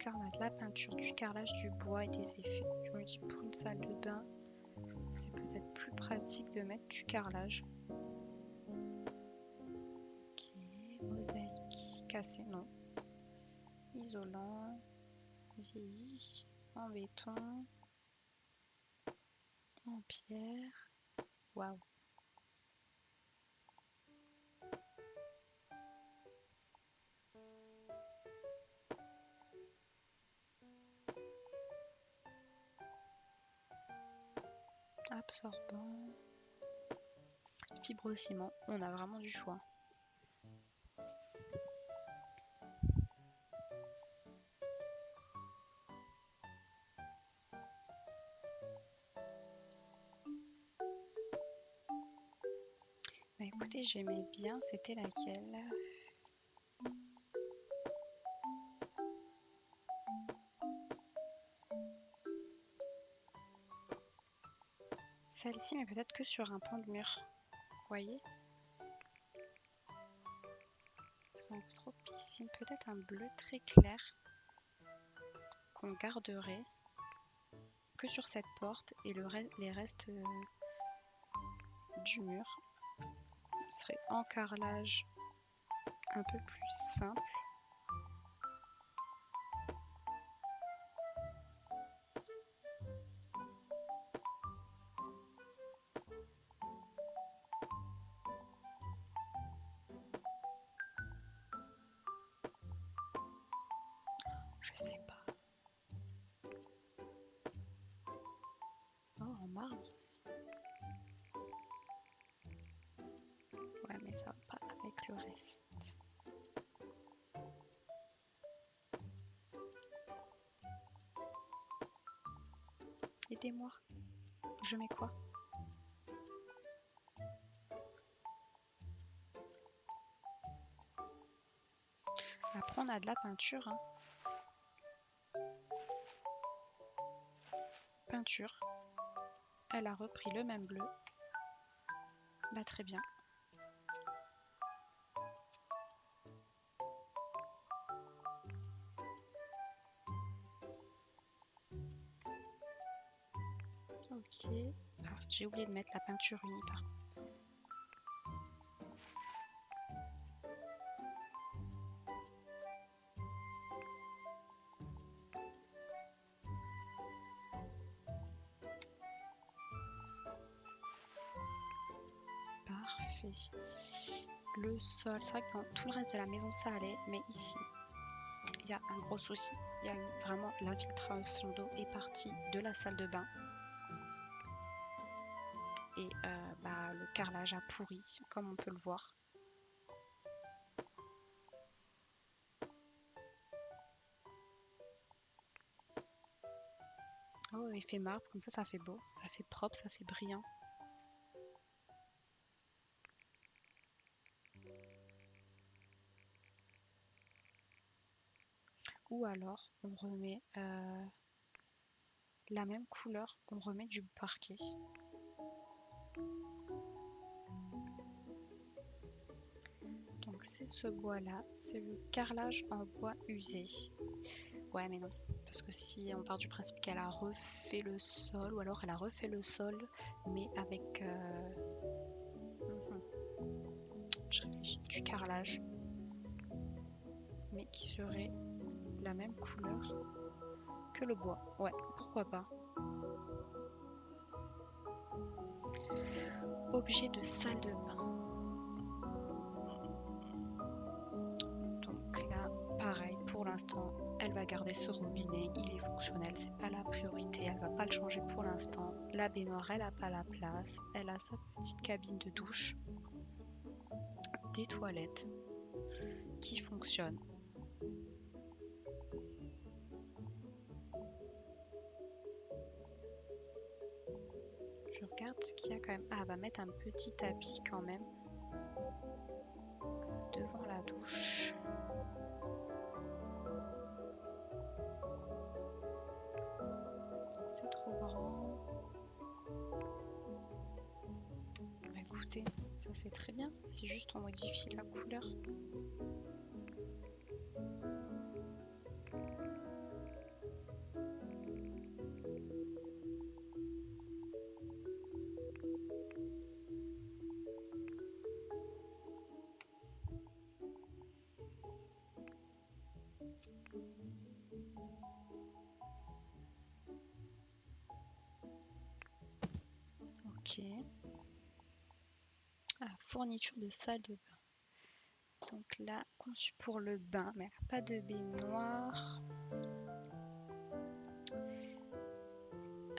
On a de la peinture, du carrelage, du bois et des effets. Je me dis pour une salle de bain, c'est peut-être plus pratique de mettre du carrelage. Ok, mosaïque, cassé, non. Isolant, vieilli, en béton, en pierre. Waouh. Absorbant. Fibrociment, on a vraiment du choix. Bah écoutez, j'aimais bien, c'était laquelle? Celle-ci, mais peut-être que sur un pan de mur. Vous voyez? C'est un peu trop piscine. Peut-être un bleu très clair qu'on garderait que sur cette porte et les restes du mur serait en carrelage un peu plus simple. Je sais pas. Oh, en marbre aussi. Ouais, mais ça va pas avec le reste. Aidez-moi. Je mets quoi? Après, on a de la peinture. Hein. Peinture. Elle a repris le même bleu. Bah très bien. Ok. Ah, j'ai oublié de mettre la peinture unie par contre. Parfait. Le sol, c'est vrai que dans tout le reste de la maison ça allait, mais ici, il y a un gros souci. Il y a vraiment l'infiltration d'eau est partie de la salle de bain. Et bah, le carrelage a pourri, comme on peut le voir. Oh, effet marbre, comme ça fait beau, ça fait propre, ça fait brillant. Ou alors, on remet la même couleur, on remet du parquet. Donc c'est ce bois-là, c'est le carrelage en bois usé. Ouais mais non, parce que si on part du principe qu'elle a refait le sol, ou alors elle a refait le sol, mais avec je réfléchis, du carrelage, mais qui serait la même couleur que le bois. Ouais, pourquoi pas. Objet de salle de bain. Donc là, pareil, pour l'instant, elle va garder ce robinet, il est fonctionnel, c'est pas la priorité, elle va pas le changer pour l'instant. La baignoire, elle a pas la place, elle a sa petite cabine de douche, des toilettes qui fonctionnent. Je regarde ce qu'il y a quand même. Ah, elle va mettre un petit tapis quand même devant la douche. C'est trop grand. Bah, écoutez, ça c'est très bien. C'est juste on modifie la couleur. Ok. Ah, fourniture de salle de bain. Donc là, conçu pour le bain, mais elle n'a pas de baignoire.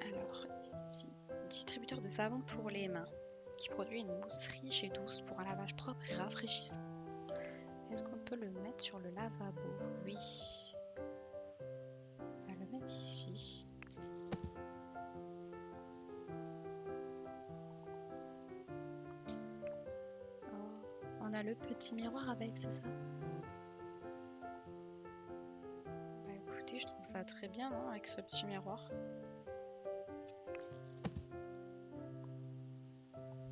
Alors ici, distributeur de savon pour les mains, qui produit une mousse riche et douce pour un lavage propre et rafraîchissant. Est-ce qu'on peut le mettre sur le lavabo? Oui. On va le mettre ici. Oh, on a le petit miroir avec, c'est ça? Bah écoutez, je trouve ça très bien, non, avec ce petit miroir.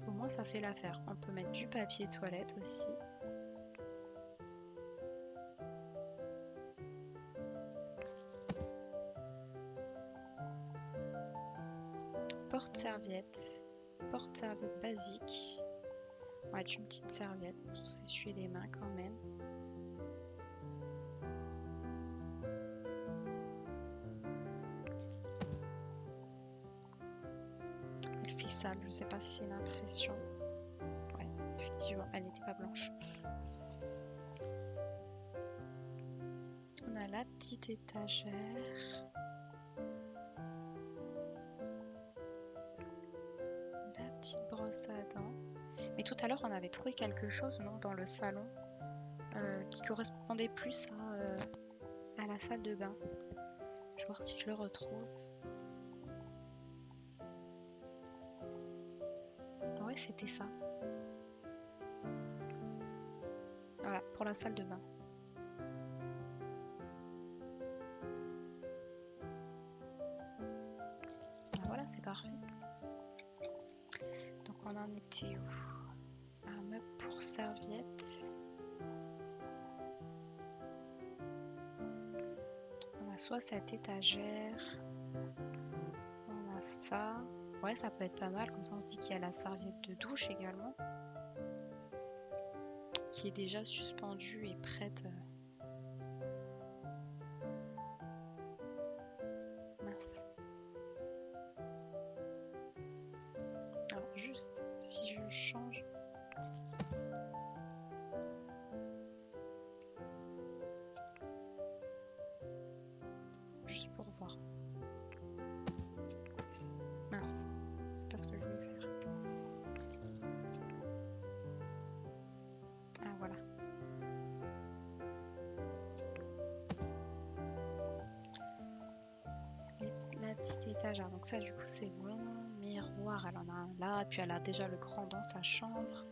Au moins ça fait l'affaire. On peut mettre du papier toilette aussi. Porte-serviette. Porte-serviette basique. On va mettre une petite serviette pour s'essuyer les mains quand même. Elle fait sale, je sais pas si c'est une impression. Ouais, effectivement, elle n'était pas blanche. On a la petite étagère. La petite brosse à dents. Mais tout à l'heure, on avait trouvé quelque chose, non, dans le salon qui correspondait plus à la salle de bain. Je vais voir si je le retrouve. Ouais, c'était ça. Voilà, pour la salle de bain. Ah, voilà, c'est parfait. Donc on en était où? Un meuble pour serviette. On a soit cette étagère. On a ça. Ouais, ça peut être pas mal. Comme ça, on se dit qu'il y a la serviette de douche également. Qui est déjà suspendue et prête. Mince. Alors, juste si je change. Juste pour voir. Mince. C'est pas ce que je voulais faire. Ah, voilà. La petite étagère. Donc ça, du coup, c'est bon. Miroir, elle en a un là. Et puis, elle a déjà le grand dans sa chambre.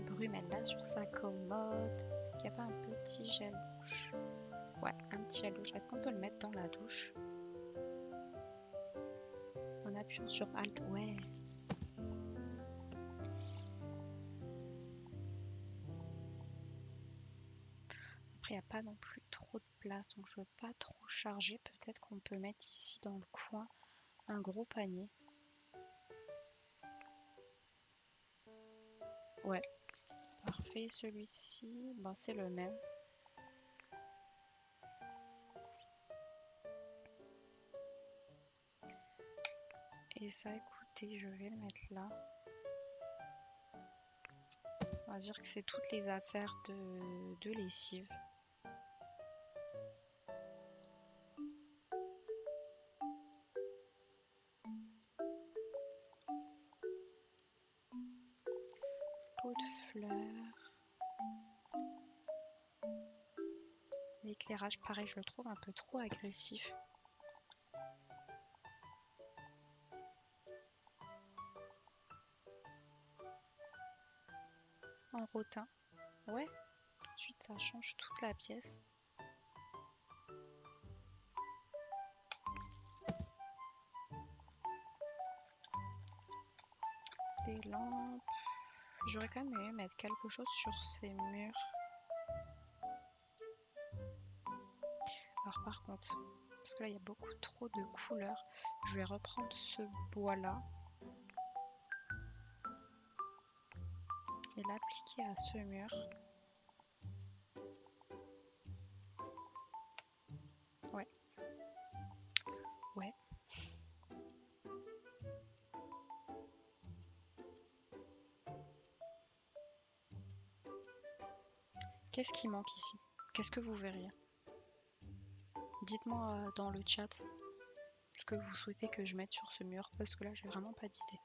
Brume, elle l'a sur sa commode. Est-ce qu'il n'y a pas un petit gel douche? Ouais, un petit à douche. Est-ce qu'on peut le mettre dans la douche? En appuyant sur Alt, ouais. Après, il n'y a pas non plus trop de place, donc je veux pas trop charger. Peut-être qu'on peut mettre ici dans le coin un gros panier. Ouais, parfait. Celui-ci, bon, c'est le même. Et ça, écoutez, je vais le mettre là. On va dire que c'est toutes les affaires de lessive. Pot de fleurs. L'éclairage, pareil, je le trouve un peu trop agressif. En rotin. Ouais, tout de suite, ça change toute la pièce. Des lampes. J'aurais quand même aimé mettre quelque chose sur ces murs. Alors par contre, parce que là il y a beaucoup trop de couleurs, je vais reprendre ce bois là et l'appliquer à ce mur. Ouais. Ouais. Qu'est-ce qui manque ici? Qu'est-ce que vous verriez? Dites-moi dans le chat ce que vous souhaitez que je mette sur ce mur, parce que là j'ai vraiment pas d'idée.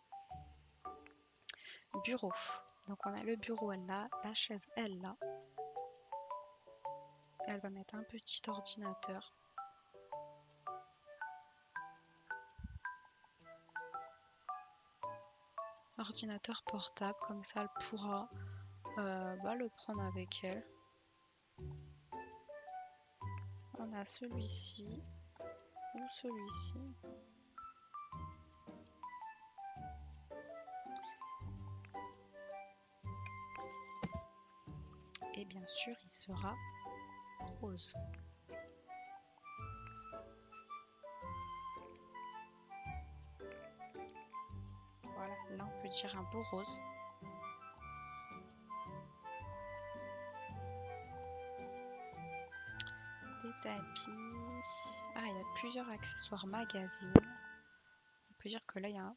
Bureau. Donc on a le bureau, elle là, la chaise, elle là. Elle va mettre un petit ordinateur. Ordinateur portable, comme ça elle pourra le prendre avec elle. On a celui-ci ou celui-ci. Et bien sûr, il sera rose. Voilà, là on peut dire un beau rose. Des tapis. Ah, il y a plusieurs accessoires magazines. On peut dire que là il y a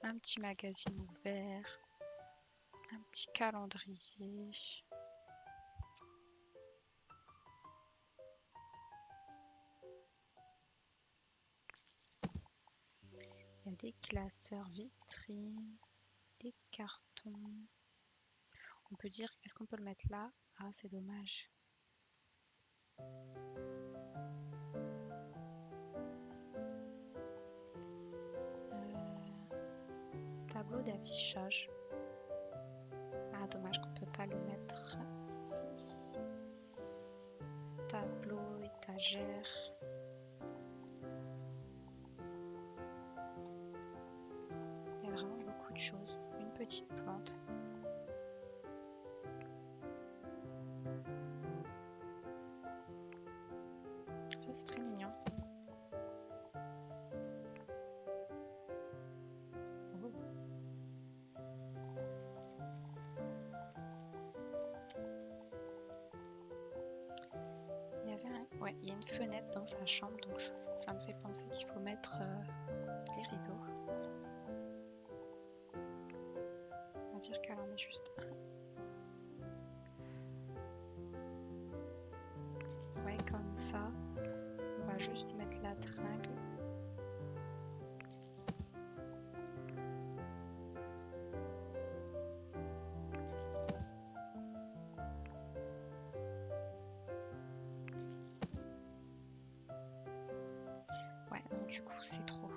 un petit magazine ouvert, un petit calendrier. Il y a des classeurs vitrines, des cartons. On peut dire, est-ce qu'on peut le mettre là? Ah, c'est dommage. Tableau d'affichage. Ah, dommage qu'on peut pas le mettre ici. Tableau, étagère. Il y a vraiment beaucoup de choses. Une petite plante. Ça, c'est très mignon. Oh. Il y avait ouais, il y a une fenêtre dans sa chambre, donc ça me fait penser qu'il faut mettre les rideaux. On va dire qu'elle en est juste un. Ouais, comme ça. On va juste mettre la tringle. Ouais, non, du coup, c'est trop.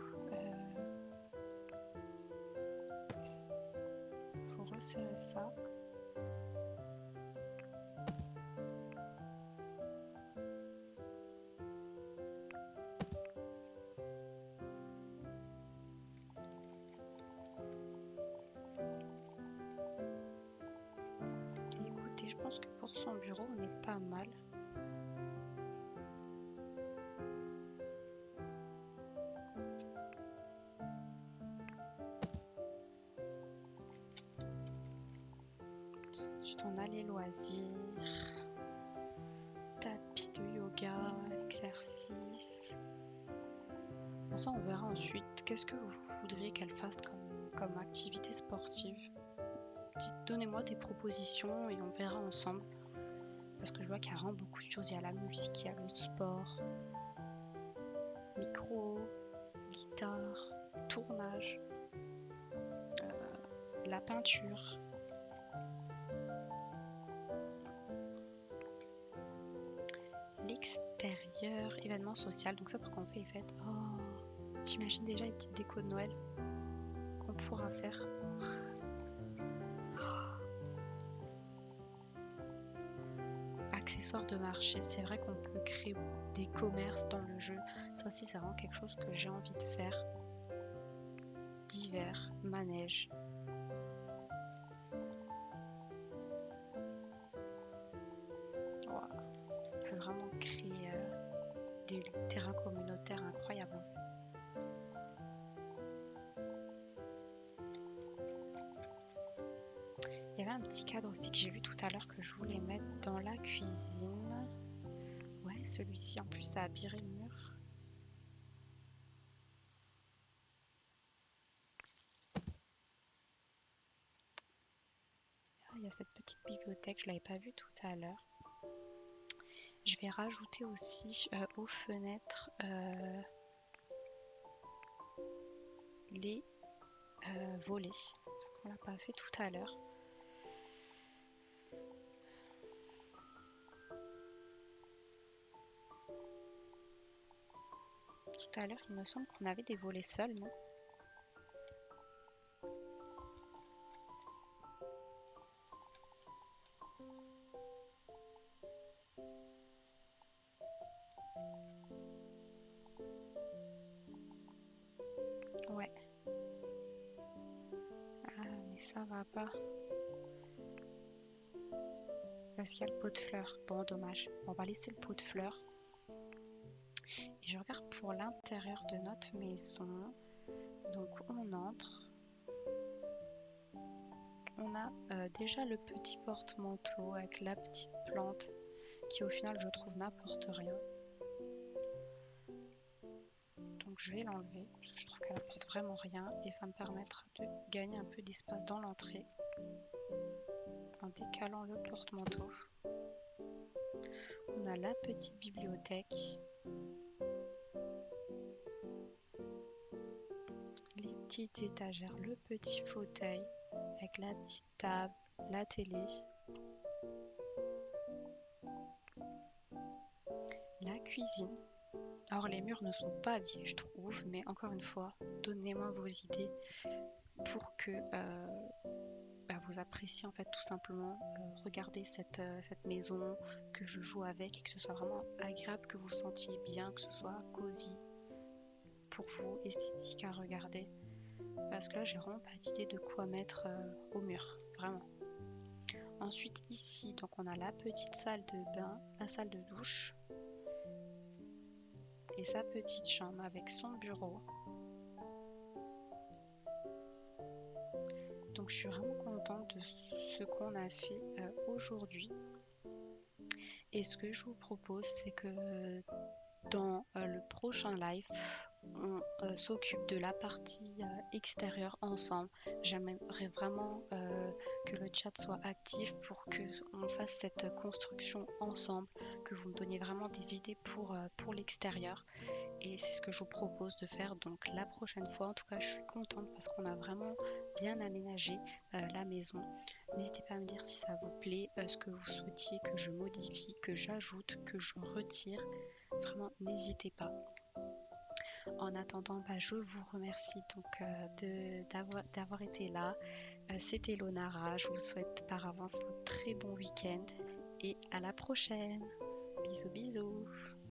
Faut resserrer ça. pour son bureau, on est pas mal. Ensuite, on a les loisirs, tapis de yoga, exercice. Bon, ça, on verra ensuite. Qu'est-ce que vous voudriez qu'elle fasse comme activité sportive? Donnez-moi des propositions et on verra ensemble. Parce que je vois qu'il y a vraiment beaucoup de choses. Il y a la musique, il y a le sport, micro, guitare, tournage, la peinture. L'extérieur, événement social. Donc ça, pourquoi on fait les fêtes? Oh, j'imagine déjà les petites décos de Noël qu'on pourra faire. Accessoires de marché, c'est vrai qu'on peut créer des commerces dans le jeu. Ça aussi, c'est vraiment quelque chose que j'ai envie de faire. D'hiver, manège. Wow. On peut vraiment créer des terrains communautaires incroyables. Il y avait un petit cadre aussi que j'ai vu tout à l'heure que je voulais mettre dans la cuisine. Ouais, celui-ci en plus ça a abîré le mur. Ah, il y a cette petite bibliothèque, je l'avais pas vue tout à l'heure. Je vais rajouter aussi aux fenêtres les volets, parce qu'on l'a pas fait tout à l'heure. Tout à l'heure, il me semble qu'on avait des volets seuls, non? Ouais. Ah, mais ça va pas. Parce qu'il y a le pot de fleurs. Bon, dommage. On va laisser le pot de fleurs. Et je regarde pour l'intérieur de notre maison. Donc on entre. On a déjà le petit porte-manteau avec la petite plante qui au final je trouve n'apporte rien. Donc je vais l'enlever parce que je trouve qu'elle apporte vraiment rien et ça me permettra de gagner un peu d'espace dans l'entrée en décalant le porte-manteau. On a la petite bibliothèque, les petites étagères, le petit fauteuil avec la petite table, la télé, la cuisine. Alors les murs ne sont pas habillés je trouve, mais encore une fois, donnez-moi vos idées pour que vous appréciez en fait tout simplement regarder cette maison, que je joue avec et que ce soit vraiment agréable, que vous sentiez bien, que ce soit cosy pour vous, esthétique à regarder. Parce que là j'ai vraiment pas d'idée de quoi mettre au mur, vraiment. Ensuite ici, donc on a la petite salle de bain, la salle de douche et sa petite chambre avec son bureau. Donc je suis vraiment contente de ce qu'on a fait aujourd'hui. Et ce que je vous propose, c'est que dans le prochain live, on s'occupe de la partie extérieure ensemble. J'aimerais vraiment que le chat soit actif pour que on fasse cette construction ensemble, que vous me donniez vraiment des idées pour l'extérieur. Et c'est ce que je vous propose de faire donc la prochaine fois. En tout cas, je suis contente parce qu'on a vraiment bien aménagé la maison. N'hésitez pas à me dire si ça vous plaît, ce que vous souhaitiez que je modifie, que j'ajoute, que je retire. Vraiment, n'hésitez pas. En attendant, je vous remercie donc d'avoir été là. C'était Lonara. Je vous souhaite par avance un très bon week-end et à la prochaine. Bisous bisous.